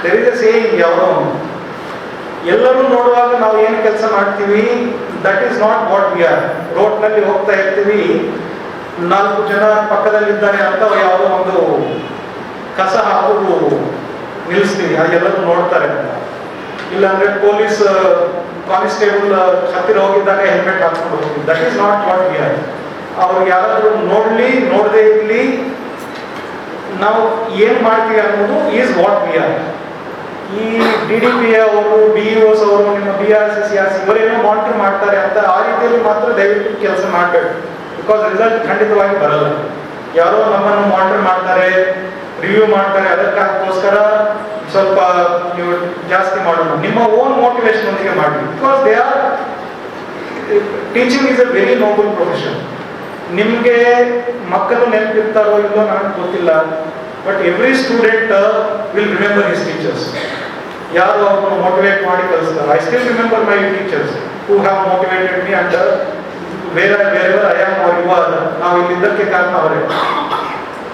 ದೇರ್ ಇಸ್ ಎ ಸೇಯಿಂಗ್, ಯಾವುದೋ ಎಲ್ಲರೂ ನೋಡುವಾಗ ನಾವು ಏನು ಕೆಲಸ ಮಾಡ್ತೀವಿ, that is not what we are. ರೋಡ್ನಲ್ಲಿ ಹೋಗ್ತಾ ಇರ್ತೀವಿ, 4 ಜನ ಪಕ್ಕದಲ್ಲಿದ್ದಾರೆ ಅಂತ ಯಾವುದೋ ಒಂದು ಕಸ ಹಾಕೋದು ನಿಲ್ಲಿಸ್ತೀವಿ, ಅದೆಲ್ಲರೂ ನೋಡ್ತಾರೆ ಅಂತ. ಇಲ್ಲಾಂದ್ರೆ ಪೊಲೀಸ್ ಕಾನ್ಸ್ಟೇಬಲ್ ಹತ್ತಿರ ಹೋಗಿದ್ದಾಗ ಹೆಲ್ಮೆಟ್ ಹಾಕೊಂಡು ಹೋಗ್ತೀವಿ. That is not what we R. ಅವ್ರು ಯಾರಾದರೂ ನೋಡದೇ ಇರಲಿ, ನಾವು ಏನು ಮಾಡ್ತೀವಿ ಅನ್ನೋದು ಈಸ್ ವಾಟ್ ವಿ ಆರ್. ಈ DDPI ಅವರು, BEOs ಅವರು, ನಿಮ್ಮ BRCCRC ಇವರೇನೋ ಮಾನಿಟರ್ ಮಾಡ್ತಾರೆ ಅಂತ ಆ ರೀತಿಯಲ್ಲಿ ಮಾತ್ರ ದಯವಿಟ್ಟು ಕೆಲಸ ಮಾಡಬೇಕು. ಬಿಕಾಸ್ ರಿಸಲ್ಟ್ ಖಂಡಿತವಾಗಿ ಬರಲ್ಲ. ಯಾರೋ ನಮ್ಮನ್ನು ಮಾನಿಟರ್ ಮಾಡ್ತಾರೆ, ರಿವ್ಯೂ ಮಾಡ್ತಾರೆ, ಅದಕ್ಕೋಸ್ಕರ ಸ್ವಲ್ಪ ನೀವು ಜಾಸ್ತಿ ಮಾಡೋಣ. ನಿಮ್ಮ ಓನ್ ಮೋಟಿವೇಶನ್ ಒಂದಿಗೆ ಮಾಡಿ. Because they are teaching is a very noble profession. ನಿಮಗೆ ಮಕ್ಕಳು ನೆನಪಿರ್ತಾರೋ ಇಲ್ಲೋ ನನಗೆ ಗೊತ್ತಿಲ್ಲ. But every student will remember his teachers. ಯಾರು ಅವ್ರನ್ನ ಮೋಟಿವೇಟ್ ಮಾಡಿ ಕಲಿಸ್ತಾರೆ. I still remember my teachers who have motivated me and wherever I am or you are, ನಾವು ಇಲ್ಲಿದ್ದಕ್ಕೆ ಕಾರಣ ಅವರೇ.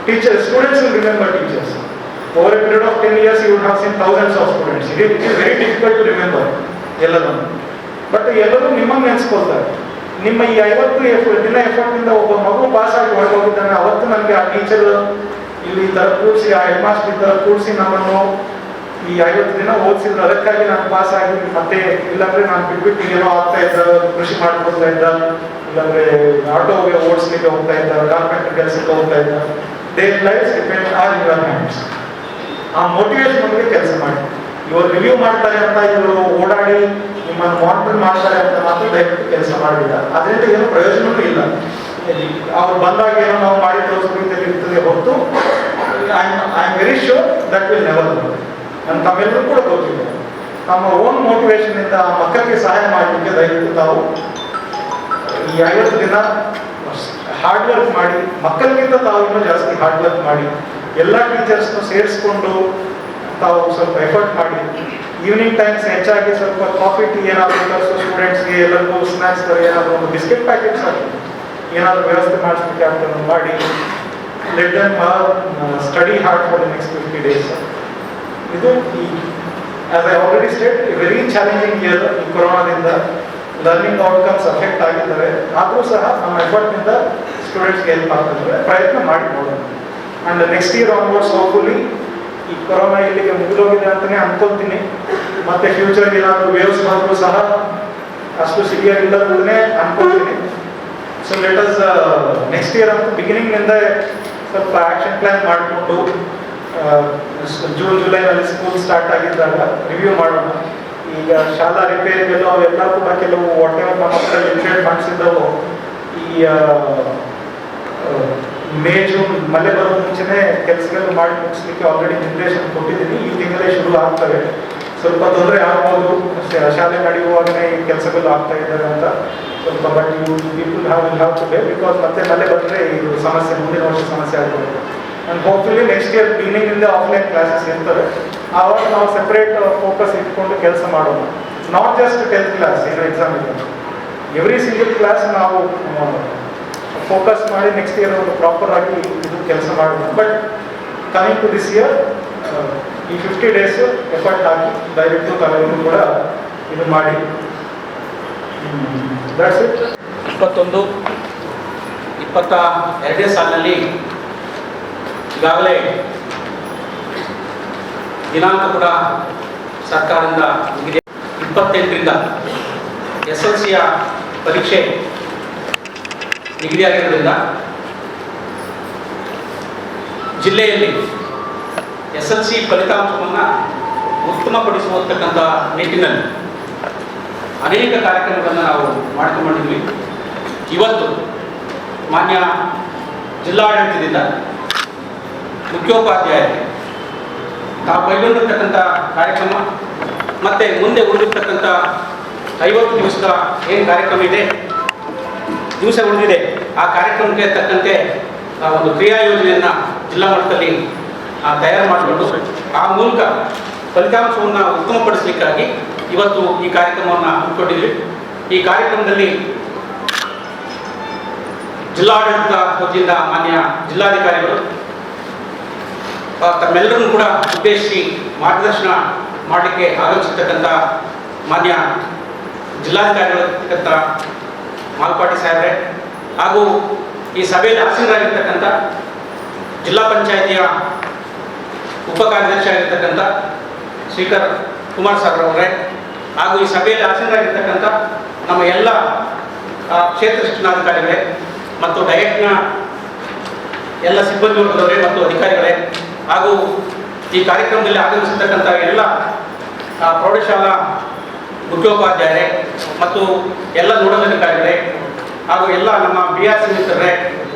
Teachers, students will remember teachers. Over a period of 10 years, you would have seen thousands of students. It is very difficult to remember ಎಲ್ಲರನ್ನು. But ಎಲ್ಲರೂ ನಿಮ್ಮನ್ನು ನೆನೆಸ್ಕೊಳ್ತಾರೆ. ನಿಮ್ಮ ಈ 50 ದಿನ ಎಫರ್ಟ್ನಿಂದ ಒಬ್ಬ ಮಗು ಪಾಸ್ ಆಗಿ ಹೊರಟೋಗಿದ್ದಾನೆ. ಅವತ್ತು ನನಗೆ ಆ ಟೀಚರ್ ಇಲ್ಲಿ ಈ ಥರ ಕೂರಿಸಿ, ಆ ಹೆಡ್ ಮಾಸ್ಟರ್ ಈ ಥರ ಕೂರಿಸಿ ನಮ್ಮನ್ನು ಈ 50 ದಿನ ಓದಿಸಿದ್ರು, ಅದಕ್ಕಾಗಿ ನಾನು ಪಾಸ್ ಆಗಿ ಮತ್ತೆ, ಇಲ್ಲಾಂದ್ರೆ ನಾನು ಬಿಟ್ಬಿಟ್ಟು ಏನೋ ಆಗ್ತಾ ಇದ್ದ, ಕೃಷಿ ಮಾಡ್ಕೊಳ್ತಾ ಇದ್ದ, ಇಲ್ಲಾಂದ್ರೆ ಆಟೋಗೆ ಓಡಿಸ್ಲಿಕ್ಕೆ ಹೋಗ್ತಾ ಇದ್ದ, ಕಾರ್ಪೆಂಟರ್ ಕೆಲಸಕ್ಕೆ ಹೋಗ್ತಾ ಇದ್ದ. Their lives depend on your hands. ಆ ಮೋಟಿವೇಶನ್ ನಮಗೆ ಕೆಲಸ ಮಾಡಿ. ಇವರು ರಿವ್ಯೂ ಮಾಡ್ತಾರೆ ಅಂತ, ಇವರು ಓಡಾಡಿ ನಿಮ್ಮನ್ನು ಮಾನಿಟರ್ ಮಾಡ್ತಾರೆ ಅಂತ ಮಾತ್ರ ದಯವಿಟ್ಟು ಕೆಲಸ ಮಾಡಲಿಲ್ಲ. ಅದರಿಂದ ಏನು ಪ್ರಯೋಜನವೂ ಇಲ್ಲ. ಅವ್ರು ಬಂದಾಗ ಏನೋ ನಾವು ಮಾಡಿ ತೋರಿಸೋದ್ರಲ್ಲಿ ಇರ್ತದೆ ಹೊರತು I am very sure that will never work. ನಾನು ತಮ್ಮೆಲ್ಲರೂ ಕೂಡ ಗೊತ್ತಿದೆ. ನಮ್ಮ ಓನ್ ಮೋಟಿವೇಶನ್ ಇಂದ ಆ ಮಕ್ಕಳಿಗೆ ಸಹಾಯ ಮಾಡಲಿಕ್ಕೆ ದಯವಿಟ್ಟು ತಾವು ಈ 50 ದಿನ ಹಾರ್ಡ್ ವರ್ಕ್ ಮಾಡಿ, ಮಕ್ಕಳಿಗಿಂತ ತಾವು ಇನ್ನೂ ಜಾಸ್ತಿ ಹಾರ್ಡ್ ವರ್ಕ್ ಮಾಡಿ, ಎಲ್ಲ ಟೀಚರ್ಸ್ನು ಸೇರಿಸ್ಕೊಂಡು ತಾವು ಸ್ವಲ್ಪ ಎಫರ್ಟ್ ಮಾಡಿ. ಈವ್ನಿಂಗ್ ಟೈಮ್ಸ್ ಹೆಚ್ಚಾಗಿ ಸ್ವಲ್ಪ ಕಾಫಿ ಟೀ ಏನಾದರೂ ತರಿಸೋ ಸ್ಟೂಡೆಂಟ್ಸ್ಗೆ ಎಲ್ಲರಿಗೂ ಸ್ನ್ಯಾಕ್ಸ್ ಥರ ಏನಾದರೂ ಒಂದು ಬಿಸ್ಕೆಟ್ ಪ್ಯಾಕೆಟ್ಸ್ ಆಗಿ ಏನಾದರೂ ವ್ಯವಸ್ಥೆ ಮಾಡಿಸ್ಲಿಕ್ಕೆ ಅಂತ ಮಾಡಿ, let them study hard for the next 50 days. ಇದು ಈ as I already state very challenging year. ಈ ಕೊರೋನಾದಿಂದ ಲರ್ನಿಂಗ್ ಔಟ್ಕಮ್ಸ್ ಅಫೆಕ್ಟ್ ಆಗಿದ್ದಾರೆ. ಆದರೂ ಸಹ ನಮ್ಮ ಎಫರ್ಟ್ನಿಂದ ಸ್ಟೂಡೆಂಟ್ಸ್ಗೆ ಹೆಲ್ಪ್ ಆಗ್ತದೆ. ಪ್ರಯತ್ನ ಮಾಡಿ ನೋಡೋಣ. And next year onwards hopefully ಈ ಕೊರೋನಾ ಇಲ್ಲಿಗೆ ಮುಗಿದೋಗಿದೆ ಅಂತಲೇ ಅನ್ಕೊಳ್ತೀನಿ. ಮತ್ತೆ ಫ್ಯೂಚರ್ಗೆ ಏನಾದರೂ ವೇವ್ಸ್ ಬಂದರೂ ಸಹ ಅಷ್ಟು ಸಿವಿಯರ್ ಇಲ್ಲದನ್ನೇ ಅನ್ಕೊಳ್ತೀನಿ. So let us next year ಅಂತೂ ಬಿಗಿನಿಂಗ್ನಿಂದ ಸ್ವಲ್ಪ ಆ್ಯಕ್ಷನ್ ಪ್ಲ್ಯಾನ್ ಮಾಡಿಕೊಂಡು ಜೂನ್ ಜುಲೈನಲ್ಲಿ ಸ್ಕೂಲ್ ಸ್ಟಾರ್ಟ್ ಆಗಿದ್ದಾಗ ರಿವ್ಯೂ ಮಾಡೋಣ. ಈಗ ಶಾಲಾ ರಿಪೇರಿಗೆಲ್ಲ ಅವೆಲ್ಲ ಕೂಡ ಕೆಲವು ವಾಟೆವರ್ ನಮ್ಮ ಹತ್ರ ಲಿಮಿಟೆಡ್ ಫಂಡ್ಸ್ ಇದ್ದವು ಈ ಮೇ ಜೂನ್ ಮಳೆ ಬರೋ ಮುಂಚೆನೇ ಕೆಲಸಗಳು ಮಾಡಿ ಮುಗಿಸ್ಲಿಕ್ಕೆ ಆಲ್ರೆಡಿ ನಿರ್ದೇಶನ ಕೊಟ್ಟಿದ್ದೀನಿ. ಈ ತಿಂಗಳೇ ಶುರು ಆಗ್ತವೆ. ಸ್ವಲ್ಪ ತೊಂದರೆ ಆಗ್ಬೋದು, ಶಾಲೆ ನಡೆಯುವಾಗಲೇ ಈ ಕೆಲಸಗಳು ಆಗ್ತಾ ಇದ್ದಾರೆ ಅಂತ ಸ್ವಲ್ಪ. But you people have to be, because ಮತ್ತೆ ಮಳೆ ಬಂದರೆ ಇದು ಸಮಸ್ಯೆ, ಮುಂದಿನ ವರ್ಷ ಸಮಸ್ಯೆ ಆಗ್ಬೋದು. ಆ್ಯಂಡ್ ಹೋಪ್ಫುಲಿ ನೆಕ್ಸ್ಟ್ ಇಯರ್ ಬಿಗಿನಿಂಗಿಂದ ಆಫ್ಲೈನ್ ಕ್ಲಾಸಸ್ ಇರ್ತವೆ. ಆವಾಗ ನಾವು ಸೆಪ್ರೇಟ್ ಫೋಕಸ್ ಇಟ್ಕೊಂಡು ಕೆಲಸ ಮಾಡೋಣ. ನಾಟ್ ಜಸ್ಟ್ 10th ಕ್ಲಾಸ್ ಏನೋ ಎಕ್ಸಾಮ್ ಇದೆ, ಎವ್ರಿ ಸಿಂಗಲ್ ಕ್ಲಾಸ್ ನಾವು ಫೋಕಸ್ ಮಾಡಿ ನೆಕ್ಸ್ಟ್ ಇಯರ್ ಒಂದು ಪ್ರಾಪರ್ ಆಗಿ ಇದು ಕೆಲಸ ಮಾಡೋಣ. But coming to this year ಈ 50 days ಎಫರ್ಟ್ ಹಾಕಿ ದಯವಿಟ್ಟು ತಾವೆಲ್ಲರೂ ಕೂಡ ಇದು ಮಾಡಿ. That's it. 21-22ನೇ ಸಾಲಿನಲ್ಲಿ ಈಗಾಗಲೇ ದಿನಾಂಕ ಕೂಡ ಸರ್ಕಾರದಿಂದ ಮುಗಿದೆ. 28ರಿಂದ SLCಯ ಪರೀಕ್ಷೆ ನಿಗದಿಯಾಗಿರೋದ್ರಿಂದ ಜಿಲ್ಲೆಯಲ್ಲಿ SLC ಫಲಿತಾಂಶವನ್ನು ಉತ್ತಮಪಡಿಸುವತಕ್ಕಂಥ ನಿಟ್ಟಿನಲ್ಲಿ ಅನೇಕ ಕಾರ್ಯಕ್ರಮಗಳನ್ನು ನಾವು ಮಾಡಿಕೊಂಡಿದ್ವಿ. ಇವತ್ತು ಮಾನ್ಯ ಜಿಲ್ಲಾಡಳಿತದಿಂದ ಮುಖ್ಯೋಪಾಧ್ಯಾಯರಿಗೆ ತಾವು ಕೈಗೊಂಡಿರ್ತಕ್ಕಂಥ ಕಾರ್ಯಕ್ರಮ ಮತ್ತು ಮುಂದೆ ಉಳಿದಿರ್ತಕ್ಕಂಥ 50 ದಿವಸದ ಏನು ಕಾರ್ಯಕ್ರಮ ಇದೆ, ದಿವಸ ಉಳಿದಿದೆ, ಆ ಕಾರ್ಯಕ್ರಮಕ್ಕೆ ತಕ್ಕಂತೆ ಒಂದು ಕ್ರಿಯಾ ಯೋಜನೆಯನ್ನು ಜಿಲ್ಲಾ ಮಟ್ಟದಲ್ಲಿ ತಯಾರು ಮಾಡಿಕೊಂಡು ಆ ಮೂಲಕ ಫಲಿತಾಂಶವನ್ನು ಉತ್ತಮಪಡಿಸಲಿಕ್ಕಾಗಿ ಇವತ್ತು ಈ ಕಾರ್ಯಕ್ರಮವನ್ನು ಹಮ್ಮಿಕೊಂಡಿದ್ವಿ. ಈ ಕಾರ್ಯಕ್ರಮದಲ್ಲಿ ಜಿಲ್ಲಾಡಳಿತ ವತಿಯಿಂದ ಮಾನ್ಯ ಜಿಲ್ಲಾಧಿಕಾರಿಗಳು ತಮ್ಮೆಲ್ಲರನ್ನು ಕೂಡ ಉದ್ದೇಶಿಸಿ ಮಾರ್ಗದರ್ಶನ ಮಾಡಲಿಕ್ಕೆ ಆಗಮಿಸಿರ್ತಕ್ಕಂಥ ಮಾನ್ಯ ಜಿಲ್ಲಾಧಿಕಾರಿಗಳಿರ್ತಕ್ಕಂಥ ಮಾಲ್ಪಾಟಿ ಸಾಹೇಬ್ರೆ, ಹಾಗೂ ಈ ಸಭೆಯಲ್ಲಿ ಆಸೀನರಾಗಿರ್ತಕ್ಕಂಥ ಜಿಲ್ಲಾ ಪಂಚಾಯಿತಿಯ ಉಪ ಕಾರ್ಯದರ್ಶಿ ಆಗಿರ್ತಕ್ಕಂಥ ಶ್ರೀಕರ್ ಕುಮಾರ್ ಸರ್ ಅವರೇ, ಹಾಗೂ ಈ ಸಭೆಯಲ್ಲಿ ಆಸೀನರಾಗಿರ್ತಕ್ಕಂಥ ನಮ್ಮ ಎಲ್ಲ ಕ್ಷೇತ್ರ ಶಿಕ್ಷಣಾಧಿಕಾರಿಗಳೇ ಮತ್ತು ಡಯಟ್ನ ಎಲ್ಲ ಸಿಬ್ಬಂದಿ ವರ್ಗದವರೇ ಮತ್ತು ಅಧಿಕಾರಿಗಳೇ, ಹಾಗೂ ಈ ಕಾರ್ಯಕ್ರಮದಲ್ಲಿ ಆಗಮಿಸಿರ್ತಕ್ಕಂಥ ಎಲ್ಲ ಪ್ರೌಢಶಾಲಾ ಮುಖ್ಯೋಪಾಧ್ಯಾಯರೇ ಮತ್ತು ಎಲ್ಲ ನೋಡಲ್ ಅಧಿಕಾರಿಗಳೇ, ಹಾಗೂ ಎಲ್ಲ ನಮ್ಮ BRC ಮಿತ್ರರೇ,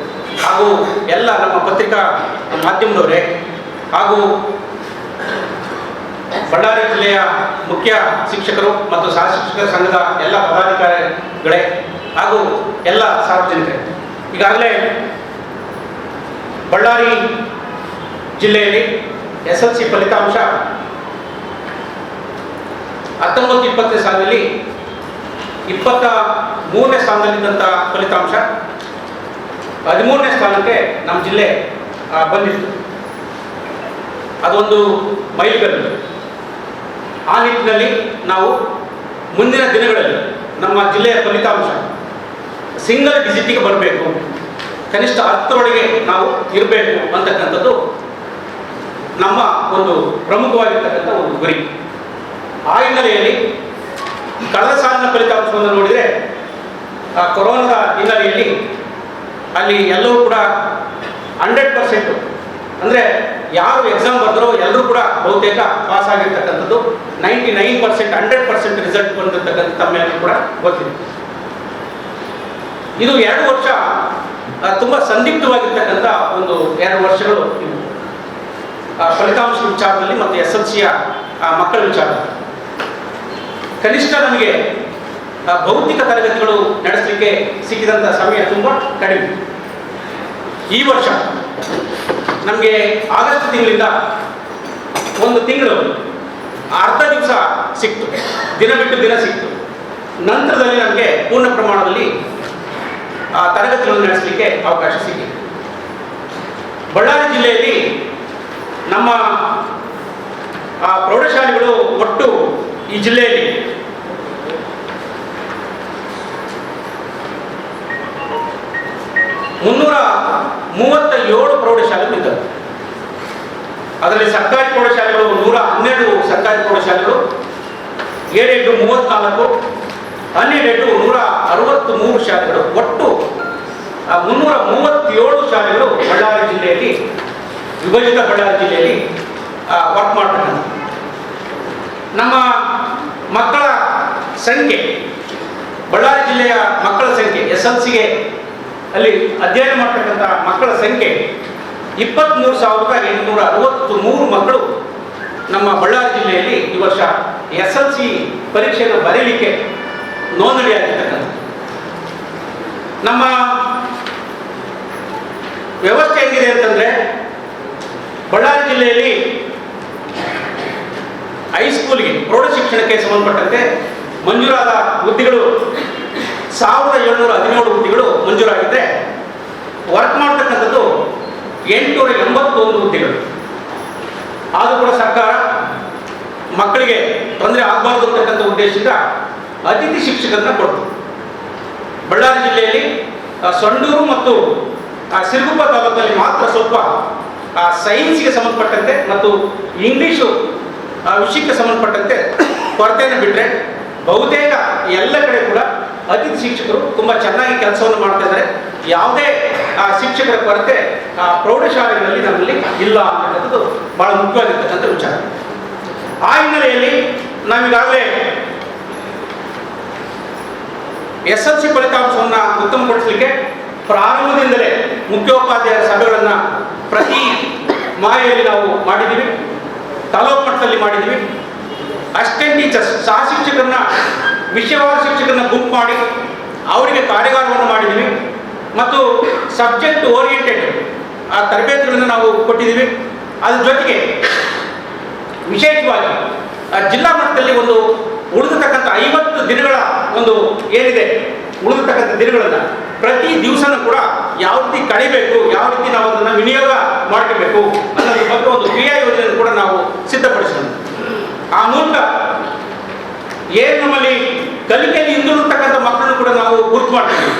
ಹಾಗೂ ಎಲ್ಲ ನಮ್ಮ ಪತ್ರಿಕಾ ಮಾಧ್ಯಮದವರೇ, ಹಾಗೂ ಬಳ್ಳಾರಿ ಜಿಲ್ಲೆಯ ಮುಖ್ಯ ಶಿಕ್ಷಕರು ಮತ್ತು ಸಹ ಶಿಕ್ಷಕರ ಸಂಘದ ಎಲ್ಲ ಪದಾಧಿಕಾರಿಗಳೇ, ಹಾಗೂ ಎಲ್ಲ ಸಾರ್ವಜನಿಕರೇ, ಈಗಾಗಲೇ ಬಳ್ಳಾರಿ ಜಿಲ್ಲೆಯಲ್ಲಿ SLC ಫಲಿತಾಂಶ 19-20 ಸಾಲಿನಲ್ಲಿ 23ನೇ ಸ್ಥಾನದಲ್ಲಿದ್ದಂಥ ಫಲಿತಾಂಶ 13ನೇ ಸ್ಥಾನಕ್ಕೆ ನಮ್ಮ ಜಿಲ್ಲೆ ಬಂದಿತ್ತು. ಅದೊಂದು ಮೈಲಿಗಲ್ಲು. ಆ ನಿಟ್ಟಿನಲ್ಲಿ ನಾವು ಮುಂದಿನ ದಿನಗಳಲ್ಲಿ ನಮ್ಮ ಜಿಲ್ಲೆಯ ಫಲಿತಾಂಶ ಸಿಂಗಲ್ ಡಿಜಿಟಿಗೆ ಬರಬೇಕು, ಕನಿಷ್ಠ 10ರೊಳಗೆ ನಾವು ಇರಬೇಕು ಅಂತಕ್ಕಂಥದ್ದು ನಮ್ಮ ಒಂದು ಪ್ರಮುಖವಾಗಿರ್ತಕ್ಕಂಥ ಒಂದು ಗುರಿ. ಆ ಹಿನ್ನೆಲೆಯಲ್ಲಿ ಕಳೆದ ಸಾಲಿನ ಫಲಿತಾಂಶವನ್ನು ನೋಡಿದರೆ ಕೊರೋನಾದ ಹಿನ್ನೆಲೆಯಲ್ಲಿ ಅಲ್ಲಿ ಎಲ್ಲವೂ ಕೂಡ 100%, ಅಂದರೆ ಯಾರು ಎಕ್ಸಾಮ್ ಬರೆದರೋ ಎಲ್ಲರೂ ಕೂಡ ಬಹುತೇಕ ಪಾಸ್ ಆಗಿರ್ತಕ್ಕಂಥದ್ದು, 99%, 100% ರಿಸಲ್ಟ್ ಬಂದಿರ್ತಕ್ಕಂಥ ತಮ್ಮೆಲ್ಲರೂ ಕೂಡ ಗೊತ್ತಿದೆ. ಇದು 2 ವರ್ಷ ತುಂಬ ಸಂದಿಗ್ಧವಾಗಿರ್ತಕ್ಕಂಥ ಒಂದು 2 ವರ್ಷಗಳು ಇವು ಫಲಿತಾಂಶ ವಿಚಾರದಲ್ಲಿ ಮತ್ತು SLCಯ ಮಕ್ಕಳ ವಿಚಾರದಲ್ಲಿ. ಕನಿಷ್ಠ ನಮಗೆ ಭೌತಿಕ ತರಗತಿಗಳು ನಡೆಸಲಿಕ್ಕೆ ಸಿಕ್ಕಿದಂಥ ಸಮಯ ತುಂಬ ಕಡಿಮೆ. ಈ ವರ್ಷ ನಮಗೆ ಆಗಸ್ಟ್ ತಿಂಗಳಿಂದ ಒಂದು ತಿಂಗಳು ಅರ್ಧ ದಿವಸ ಸಿಕ್ತು, ದಿನ ಬಿಟ್ಟು ದಿನ ಸಿಕ್ತು. ನಂತರದಲ್ಲಿ ನಮಗೆ ಪೂರ್ಣ ಪ್ರಮಾಣದಲ್ಲಿ ತರಗತಿಗಳನ್ನು ನಡೆಸಲಿಕ್ಕೆ ಅವಕಾಶ ಸಿಕ್ಕಿದೆ. ಬಳ್ಳಾರಿ ಜಿಲ್ಲೆಯಲ್ಲಿ ನಮ್ಮ ಪ್ರೌಢಶಾಲೆಗಳು ಒಟ್ಟು ಈ ಜಿಲ್ಲೆಯಲ್ಲಿ 337 ಪ್ರೌಢಶಾಲೆಗಳು ಇದ್ದವು. ಅದರಲ್ಲಿ ಸರ್ಕಾರಿ ಪ್ರೌಢಶಾಲೆಗಳು 112 ಸರ್ಕಾರಿ ಪ್ರೌಢಶಾಲೆಗಳು, ಏಡೆಡ್ 34, ಅನ್ಎಡೆಡ್ 163 ಶಾಲೆಗಳು, ಒಟ್ಟು 337 ಶಾಲೆಗಳು ಬಳ್ಳಾರಿ ಜಿಲ್ಲೆಯಲ್ಲಿ, ವಿಭಜಿತ ಬಳ್ಳಾರಿ ಜಿಲ್ಲೆಯಲ್ಲಿ ವರ್ಕ್ ಮಾಡ್ತಕ್ಕಂಥ. ನಮ್ಮ ಮಕ್ಕಳ ಸಂಖ್ಯೆ, ಬಳ್ಳಾರಿ ಜಿಲ್ಲೆಯ ಮಕ್ಕಳ ಸಂಖ್ಯೆ, SLCಗೆ ಅಲ್ಲಿ ಅಧ್ಯಯನ ಮಾಡ್ತಕ್ಕಂಥ ಮಕ್ಕಳ ಸಂಖ್ಯೆ 23,863 ಮಕ್ಕಳು ನಮ್ಮ ಬಳ್ಳಾರಿ ಜಿಲ್ಲೆಯಲ್ಲಿ ಈ ವರ್ಷ SLC ಪರೀಕ್ಷೆಯನ್ನು ಬರೀಲಿಕ್ಕೆ ನೋಂದಣಿಯಾಗಿರ್ತಕ್ಕಂಥ. ನಮ್ಮ ವ್ಯವಸ್ಥೆ ಹೆಂಗಿದೆ ಅಂತಂದರೆ, ಬಳ್ಳಾರಿ ಜಿಲ್ಲೆಯಲ್ಲಿ ಹೈಸ್ಕೂಲ್ಗೆ ಪ್ರೌಢ ಶಿಕ್ಷಣಕ್ಕೆ ಸಂಬಂಧಪಟ್ಟಂತೆ ಮಂಜೂರಾದ ಹುದ್ದೆಗಳು 1717 ಹುದ್ದೆಗಳು ಮಂಜೂರಾಗಿದ್ದರೆ, ವರ್ಕ್ ಮಾಡ್ತಕ್ಕಂಥದ್ದು 881 ಹುದ್ದೆಗಳು. ಆದರೂ ಕೂಡ ಸರ್ಕಾರ ಮಕ್ಕಳಿಗೆ ತೊಂದರೆ ಆಗಬಾರ್ದು ಅಂತಕ್ಕಂಥ ಉದ್ದೇಶದಿಂದ ಅತಿಥಿ ಶಿಕ್ಷಕರನ್ನ ಕೊಡ್ತು. ಬಳ್ಳಾರಿ ಜಿಲ್ಲೆಯಲ್ಲಿ ಸೊಂಡೂರು ಮತ್ತು ಸಿರುಗುಪ್ಪ ತಾಲೂಕಲ್ಲಿ ಮಾತ್ರ ಸ್ವಲ್ಪ ಸೈನ್ಸ್ಗೆ ಸಂಬಂಧಪಟ್ಟಂತೆ ಮತ್ತು ಇಂಗ್ಲೀಷು ವಿಷಯಕ್ಕೆ ಸಂಬಂಧಪಟ್ಟಂತೆ ಕೊರತೆಯನ್ನು ಬಿಟ್ಟರೆ ಬಹುತೇಕ ಎಲ್ಲ ಕಡೆ ಕೂಡ ಅತಿಥಿ ಶಿಕ್ಷಕರು ತುಂಬ ಚೆನ್ನಾಗಿ ಕೆಲಸವನ್ನು ಮಾಡ್ತಾ ಇದ್ದಾರೆ. ಯಾವುದೇ ಶಿಕ್ಷಕರ ಕೊರತೆ ಪ್ರೌಢಶಾಲೆಗಳಲ್ಲಿ ನಮ್ಮಲ್ಲಿ ಇಲ್ಲ ಅಂತಕ್ಕಂಥದ್ದು ಭಾಳ ಮುಖ್ಯವಾಗಿರ್ತಕ್ಕಂಥ ವಿಚಾರ. ಆ ಹಿನ್ನೆಲೆಯಲ್ಲಿ ನಾವೀಗಾಗಲೇ SLC ಫಲಿತಾಂಶವನ್ನು ಉತ್ತಮಪಡಿಸಲಿಕ್ಕೆ ಪ್ರಾರಂಭದಿಂದಲೇ ಮುಖ್ಯೋಪಾಧ್ಯಾಯರ ಸಭೆಗಳನ್ನು ಪ್ರತಿ ಮಾಹೆಯಲ್ಲಿ ನಾವು ಮಾಡಿದ್ದೀವಿ, ತಾಲೂಕು ಮಟ್ಟದಲ್ಲಿ ಮಾಡಿದ್ದೀವಿ. ಅಸಿಸ್ಟೆಂಟ್ ಟೀಚರ್ಸ್, ಸಹ ಶಿಕ್ಷಕರನ್ನ, ವಿಷಯವಾರ ಶಿಕ್ಷಕರನ್ನ ಗುಂಪು ಮಾಡಿ ಅವರಿಗೆ ಕಾರ್ಯಾಗಾರವನ್ನು ಮಾಡಿದ್ದೀವಿ ಮತ್ತು ಸಬ್ಜೆಕ್ಟ್ ಓರಿಯೆಂಟೆಡ್ ತರಬೇತಿಗಳನ್ನು ನಾವು ಕೊಟ್ಟಿದ್ದೀವಿ. ಅದ್ರ ಜೊತೆಗೆ ವಿಶೇಷವಾಗಿ ಜಿಲ್ಲಾ ಮಟ್ಟದಲ್ಲಿ ಒಂದು ಉಳಿದಿರ್ತಕ್ಕಂಥ 50 ದಿನಗಳ ಒಂದು ಏನಿದೆ, ಉಳಿದಿರ್ತಕ್ಕಂಥ ದಿನಗಳನ್ನು ಪ್ರತಿ ದಿವಸನೂ ಕೂಡ ಯಾವ ರೀತಿ ಕಡಿಬೇಕು, ಯಾವ ರೀತಿ ನಾವು ಅದನ್ನು ವಿನಿಯೋಗ ಮಾಡ್ಕೋಬೇಕು ಅನ್ನೋದ್ರ ಬಗ್ಗೆ ಒಂದು ಕ್ರಿಯಾ ಯೋಜನೆಯನ್ನು ಕೂಡ ನಾವು ಸಿದ್ಧಪಡಿಸೋಣ. ಆ ಮೂಲಕ ಏನು ನಮ್ಮಲ್ಲಿ ಕಲಿಕೆಯಲ್ಲಿ ಹಿಂದುಳಿರ್ತಕ್ಕಂಥ ಮಕ್ಕಳನ್ನು ಕೂಡ ನಾವು ಗುರುತು ಮಾಡ್ತೀವಿ.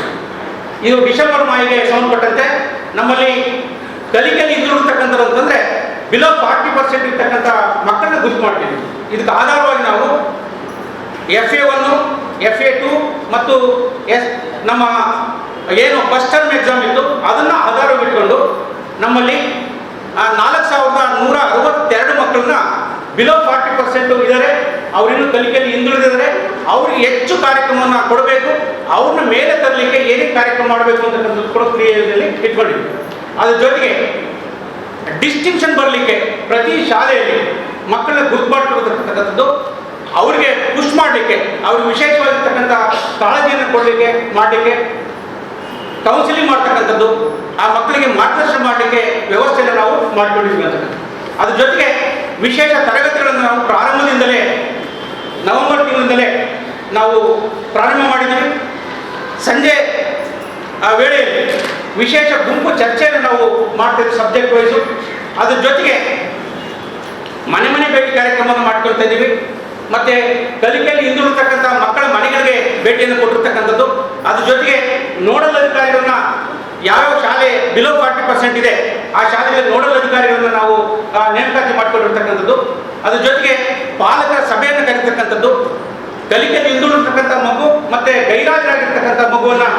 ಇದು ಡಿಸೆಂಬರ್ ಮಾಹಿಗೆ ಸಂಬಂಧಪಟ್ಟಂತೆ ನಮ್ಮಲ್ಲಿ ಕಲಿಕೆಯಲ್ಲಿ ಹಿಂದುಳಿರ್ತಕ್ಕಂಥದ್ದು ಅಂತಂದರೆ ಬಿಲೋ 40% ಇರ್ತಕ್ಕಂಥ ಮಕ್ಕಳನ್ನ ಗುರುತು ಮಾಡ್ತೀವಿ. ಇದಕ್ಕೆ ಆಧಾರವಾಗಿ ನಾವು FA1, FA2 ಮತ್ತು ನಮ್ಮ ಏನು ಫಸ್ಟ್ ಟರ್ಮ್ ಎಕ್ಸಾಮ್ ಇತ್ತು ಅದನ್ನು ಆಧಾರವಿಟ್ಕೊಂಡು ನಮ್ಮಲ್ಲಿ 4162 ಮಕ್ಕಳನ್ನ ಬಿಲೋ 40% ಇದ್ದಾರೆ, ಅವರಿನ್ನೂ ಕಲಿಕೆಯಲ್ಲಿ ಹಿಂದುಳಿದಿದ್ದಾರೆ. ಅವ್ರಿಗೆ ಹೆಚ್ಚು ಕಾರ್ಯಕ್ರಮವನ್ನು ಕೊಡಬೇಕು, ಅವ್ರನ್ನ ಮೇಲೆ ತರಲಿಕ್ಕೆ ಏನೇ ಕಾರ್ಯಕ್ರಮ ಮಾಡಬೇಕು ಅಂತಕ್ಕಂಥದ್ದು ಕೂಡ ಕ್ರಿಯೆಯಲ್ಲಿ ಇಟ್ಕೊಂಡಿದ್ವಿ. ಅದ್ರ ಜೊತೆಗೆ ಡಿಸ್ಟಿಂಕ್ಷನ್ ಬರಲಿಕ್ಕೆ ಪ್ರತಿ ಶಾಲೆಯಲ್ಲಿ ಮಕ್ಕಳನ್ನ ಗುರುತು ಮಾಡ್ಕೊಳ್ತಕ್ಕಂಥದ್ದು, ಅವ್ರಿಗೆ ಪುಷ್ ಮಾಡಲಿಕ್ಕೆ, ಅವ್ರಿಗೆ ವಿಶೇಷವಾಗಿರ್ತಕ್ಕಂಥ ಕಾಳಜಿಯನ್ನು ಕೊಡಲಿಕ್ಕೆ ಮಾಡಲಿಕ್ಕೆ ಕೌನ್ಸಿಲಿಂಗ್ ಮಾಡ್ತಕ್ಕಂಥದ್ದು, ಆ ಮಕ್ಕಳಿಗೆ ಮಾರ್ಗದರ್ಶನ ಮಾಡಲಿಕ್ಕೆ ವ್ಯವಸ್ಥೆಯನ್ನು ನಾವು ಮಾಡಿಕೊಂಡಿದ್ವಿ ಅಂತಕ್ಕಂಥದ್ದು. ಅದ್ರ ಜೊತೆಗೆ ವಿಶೇಷ ತರಗತಿಗಳನ್ನು ನಾವು ಪ್ರಾರಂಭದಿಂದಲೇ ನವೆಂಬರ್ ತಿಂಗಳಿಂದಲೇ ನಾವು ಪ್ರಾರಂಭ ಮಾಡಿದ್ದೀವಿ. ಸಂಜೆ ಆ ವೇಳೆಯಲ್ಲಿ ವಿಶೇಷ ಗುಂಪು ಚರ್ಚೆಯನ್ನು ನಾವು ಮಾಡ್ತಿದ್ವಿ ಸಬ್ಜೆಕ್ಟ್ ವೈಸು. ಅದ್ರ ಜೊತೆಗೆ ಮನೆ ಮನೆ ಭೇಟಿ ಕಾರ್ಯಕ್ರಮವನ್ನು ಮಾಡ್ಕೊಳ್ತಾ ಇದ್ದೀವಿ. ಮತ್ತು ಕಲಿಕೆಯಲ್ಲಿ ಹಿಂದುಳಿತಕ್ಕಂಥ ಮಕ್ಕಳ ಮನೆಗಳಿಗೆ ಭೇಟಿಯನ್ನು ಕೊಟ್ಟಿರ್ತಕ್ಕಂಥದ್ದು. ಅದ್ರ ಜೊತೆಗೆ ನೋಡಲ್ ಅಧಿಕಾರಿಗಳನ್ನ ಯಾವ್ಯಾವ ಶಾಲೆ ಬಿಲೋ 40% ಇದೆ ಆ ಶಾಲೆಗಳಲ್ಲಿ ನೋಡಲ್ ಅಧಿಕಾರಿಗಳನ್ನ ನಾವು ನೇಮಕಾತಿ ಮಾಡಿಕೊಂಡಿರ್ತಕ್ಕಂಥದ್ದು. ಅದ್ರ ಜೊತೆಗೆ ಪಾಲಕರ ಸಭೆಯನ್ನು ಕರೀತಕ್ಕಂಥದ್ದು. ಕಲಿಕೆಯಲ್ಲಿ ಹಿಂದುಳಿರ್ತಕ್ಕಂಥ ಮಗು ಮತ್ತು ಗೈರಾಜರಾಗಿರ್ತಕ್ಕಂಥ ಮಗುವನ್ನು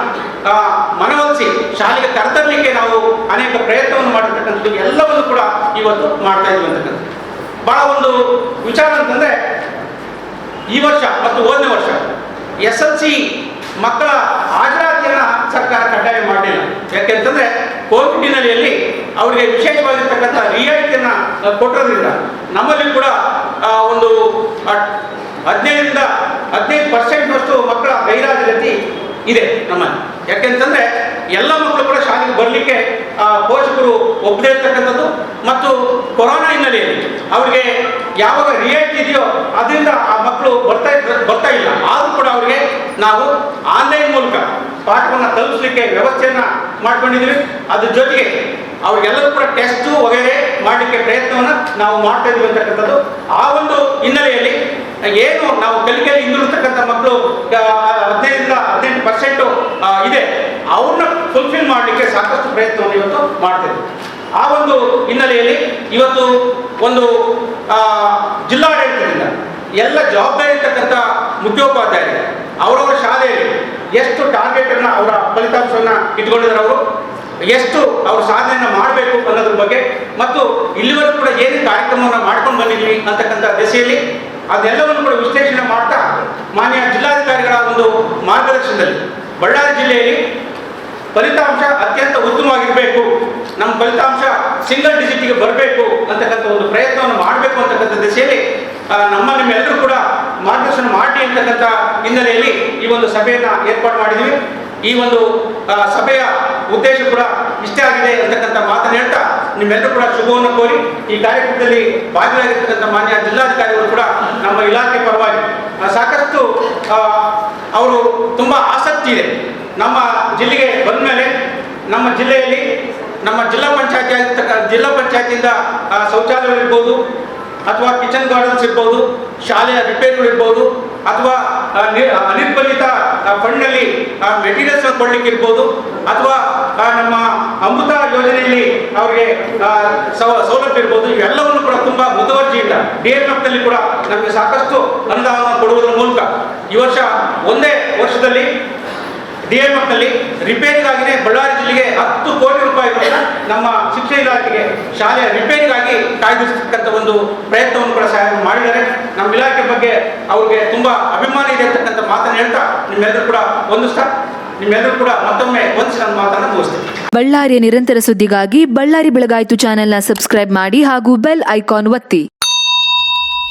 ಮನವೊಲಿಸಿ ಶಾಲೆಗೆ ಕರೆತರಲಿಕ್ಕೆ ನಾವು ಅನೇಕ ಪ್ರಯತ್ನವನ್ನು ಮಾಡಿರ್ತಕ್ಕಂಥದ್ದು ಎಲ್ಲವನ್ನು ಕೂಡ ಇವತ್ತು ಮಾಡ್ತಾ ಇದ್ದೀವಿ ಅಂತಕ್ಕಂಥದ್ದು. ಭಾಳ ಒಂದು ವಿಚಾರ ಅಂತಂದರೆ, ಈ ವರ್ಷ ಮತ್ತು ಹೋದನೇ ವರ್ಷ SLC ಮಕ್ಕಳ ಹಾಜರಾತಿಯನ್ನು ಸರ್ಕಾರ ಕಡ್ಡಾಯ ಮಾಡಲಿಲ್ಲ. ಯಾಕೆಂತಂದರೆ ಕೋವಿಡ್ ಹಿನ್ನೆಲೆಯಲ್ಲಿ ಅವರಿಗೆ ವಿಶೇಷವಾಗಿರ್ತಕ್ಕಂಥ ರಿಯಾಯಿತಿಯನ್ನು ಕೊಟ್ಟಿರೋದ್ರಿಂದ ನಮ್ಮಲ್ಲಿ ಕೂಡ ಒಂದು 15% ಮಕ್ಕಳ ಗೈರಾಜರಾತಿ ಇದೆ ನಮ್ಮಲ್ಲಿ. ಯಾಕೆಂತಂದರೆ ಎಲ್ಲ ಮಕ್ಕಳು ಕೂಡ ಶಾಲೆಗೆ ಬರಲಿಕ್ಕೆ ಪೋಷಕರು ಒಪ್ಪದೇ ಇರ್ತಕ್ಕಂಥದ್ದು ಮತ್ತು ಕೊರೋನಾ ಹಿನ್ನೆಲೆಯಲ್ಲಿ ಅವರಿಗೆ ಯಾವಾಗ ರಿಯಾಯಿತಿ ಇದೆಯೋ ಅದರಿಂದ ಆ ಮಕ್ಕಳು ಬರ್ತಾ ಇಲ್ಲ. ಆದರೂ ಕೂಡ ಅವರಿಗೆ ನಾವು ಆನ್ಲೈನ್ ಮೂಲಕ ಪಾಠವನ್ನು ತಲುಪಿಸಲಿಕ್ಕೆ ವ್ಯವಸ್ಥೆಯನ್ನು ಮಾಡ್ಕೊಂಡಿದ್ದೀವಿ. ಅದ್ರ ಜೊತೆಗೆ ಅವ್ರಿಗೆಲ್ಲರೂ ಕೂಡ ಟೆಸ್ಟು ವಗೈರೆ ಮಾಡಲಿಕ್ಕೆ ಪ್ರಯತ್ನವನ್ನು ನಾವು ಮಾಡ್ತಾ ಇದ್ದೀವಿ ಅಂತಕ್ಕಂಥದ್ದು. ಆ ಒಂದು ಹಿನ್ನೆಲೆಯಲ್ಲಿ ಏನು ನಾವು ಕಲಿಕೆಯಲ್ಲಿ ಹಿಂದುಳಿತಕ್ಕಂಥ ಮಕ್ಕಳು 15% ಇದೆ, ಅವ್ರನ್ನ ಫುಲ್ಫಿಲ್ ಮಾಡಲಿಕ್ಕೆ ಸಾಕಷ್ಟು ಪ್ರಯತ್ನವನ್ನು ಇವತ್ತು ಮಾಡ್ತಿದ್ದೀವಿ. ಆ ಒಂದು ಹಿನ್ನೆಲೆಯಲ್ಲಿ ಇವತ್ತು ಒಂದು ಜಿಲ್ಲಾಡಳಿತದಿಂದ ಎಲ್ಲ ಜವಾಬ್ದಾರಿ ಇರ್ತಕ್ಕಂಥ ಮುಖ್ಯೋಪಾಧ್ಯಾಯರು ಅವರವರ ಶಾಲೆಯಲ್ಲಿ ಎಷ್ಟು ಟಾರ್ಗೆಟನ್ನು ಅವರ ಫಲಿತಾಂಶವನ್ನು ಇಟ್ಕೊಂಡಿದ್ದಾರೆ, ಅವರು ಎಷ್ಟು ಅವರು ಸಾಧನೆಯನ್ನು ಮಾಡಬೇಕು ಅನ್ನೋದ್ರ ಬಗ್ಗೆ ಮತ್ತು ಇಲ್ಲಿವರೆಗೂ ಕೂಡ ಏನು ಕಾರ್ಯಕ್ರಮವನ್ನು ಮಾಡ್ಕೊಂಡು ಬಂದಿದ್ವಿ ಅಂತಕ್ಕಂಥ ದಿಸೆಯಲ್ಲಿ ಅದೆಲ್ಲವನ್ನು ಕೂಡ ವಿಶ್ಲೇಷಣೆ ಮಾಡ್ತಾ ಮಾನ್ಯ ಜಿಲ್ಲಾಧಿಕಾರಿಗಳ ಒಂದು ಮಾರ್ಗದರ್ಶನದಲ್ಲಿ ಬಳ್ಳಾರಿ ಜಿಲ್ಲೆಯಲ್ಲಿ ಫಲಿತಾಂಶ ಅತ್ಯಂತ ಉತ್ತಮವಾಗಿರಬೇಕು, ನಮ್ಮ ಫಲಿತಾಂಶ ಸಿಂಗಲ್ ಡಿಜಿಟ್ಗೆ ಬರಬೇಕು ಅಂತಕ್ಕಂಥ ಒಂದು ಪ್ರಯತ್ನವನ್ನು ಮಾಡಬೇಕು ಅಂತಕ್ಕಂಥ ದಿಸೆಯಲ್ಲಿ ನಿಮ್ಮೆಲ್ಲರೂ ಕೂಡ ಮಾರ್ಗದರ್ಶನ ಮಾಡಿ ಅಂತಕ್ಕಂಥ ಹಿನ್ನೆಲೆಯಲ್ಲಿ ಈ ಒಂದು ಸಭೆಯನ್ನು ಏರ್ಪಾಡು ಮಾಡಿದ್ವಿ. ಈ ಒಂದು ಸಭೆಯ ಉದ್ದೇಶ ಕೂಡ ಇಷ್ಟೇ ಆಗಿದೆ ಅಂತಕ್ಕಂಥ ಮಾತನ್ನು ಹೇಳ್ತಾ ನಿಮ್ಮೆಲ್ಲರೂ ಕೂಡ ಶುಭವನ್ನು ಕೋರಿ ಈ ಕಾರ್ಯಕ್ರಮದಲ್ಲಿ ಭಾಗಿಯಾಗಿರ್ತಕ್ಕಂಥ ಮಾನ್ಯ ಜಿಲ್ಲಾಧಿಕಾರಿಗಳು ಕೂಡ ನಮ್ಮ ಇಲಾಖೆ ಪರವಾಗಿ ಸಾಕಷ್ಟು ಅವರು ತುಂಬ ಆಸಕ್ತಿ ಇದೆ. ನಮ್ಮ ಜಿಲ್ಲೆಗೆ ಬಂದ ಮೇಲೆ ನಮ್ಮ ಜಿಲ್ಲೆಯಲ್ಲಿ ನಮ್ಮ ಜಿಲ್ಲಾ ಪಂಚಾಯತಿಯಿಂದ ಶೌಚಾಲಯಗಳಿರ್ಬೋದು ಅಥವಾ ಕಿಚನ್ ಗಾರ್ಡನ್ಸ್ ಇರ್ಬೋದು, ಶಾಲೆಯ ರಿಪೇರಿಗಳಿರ್ಬೋದು ಅಥವಾ ಅನಿರ್ಬಂಧಿತ ಫಂಡ್ನಲ್ಲಿ ಮೆಟೀರಿಯಲ್ಸ್ ಕೊಡ್ಲಿಕ್ಕೆ ಇರ್ಬೋದು ಅಥವಾ ನಮ್ಮ ಅಮೃತ ಯೋಜನೆಯಲ್ಲಿ ಅವರಿಗೆ ಸೌಲಭ್ಯ ಇರ್ಬೋದು, ಇವೆಲ್ಲವನ್ನು ಕೂಡ ತುಂಬ ಮುತುವರ್ಜಿಯಿಂದ DMFನಲ್ಲಿ ಕೂಡ ನಮಗೆ ಸಾಕಷ್ಟು ಅನುದಾನವನ್ನು ಕೊಡುವುದರ ಮೂಲಕ ಈ ವರ್ಷ ಒಂದೇ ವರ್ಷದಲ್ಲಿ DMFನಲ್ಲಿ ರಿಪೇರಿಗಾಗಿಯೇ ಬಳ್ಳಾರಿ ಜಿಲ್ಲೆಗೆ 10 ಕೋಟಿ ರೂಪಾಯಿಗಳನ್ನು ನಮ್ಮ ಶಿಕ್ಷಣ ಇಲಾಖೆಗೆ ಶಾಲೆಯ ರಿಪೇರಿಗಾಗಿ ಕಾಯ್ದಿರಿಸತಕ್ಕಂಥ ಒಂದು ಪ್ರಯತ್ನವನ್ನು ಕೂಡ ಸಹಾಯ ಮಾಡಿದ್ದಾರೆ. ನಮ್ಮ ಇಲಾಖೆ ಬಗ್ಗೆ ಅವ್ರಿಗೆ ತುಂಬ ಅಭಿಮಾನ ಇದೆ ಅಂತಕ್ಕಂಥ ಮಾತನ್ನು ಹೇಳ್ತಾ ನಿಮ್ಮೆಲ್ಲರೂ ಕೂಡ ನಿಮ್ಮೆಲ್ಲರೂ ಕೂಡ ಮತ್ತೊಮ್ಮೆ ಒಂದ್ಸಿ ನನ್ನ ಮಾತನ್ನು ಮುಗಿಸ್ತೀನಿ. ಬಳ್ಳಾರಿಯ ನಿರಂತರ ಸುದ್ದಿಗಾಗಿ ಬಳ್ಳಾರಿ ಬೆಳಗಾಯಿತು ಚಾನೆಲ್ನ ಸಬ್ಸ್ಕ್ರೈಬ್ ಮಾಡಿ ಹಾಗೂ ಬೆಲ್ ಐಕಾನ್ ಒತ್ತಿ.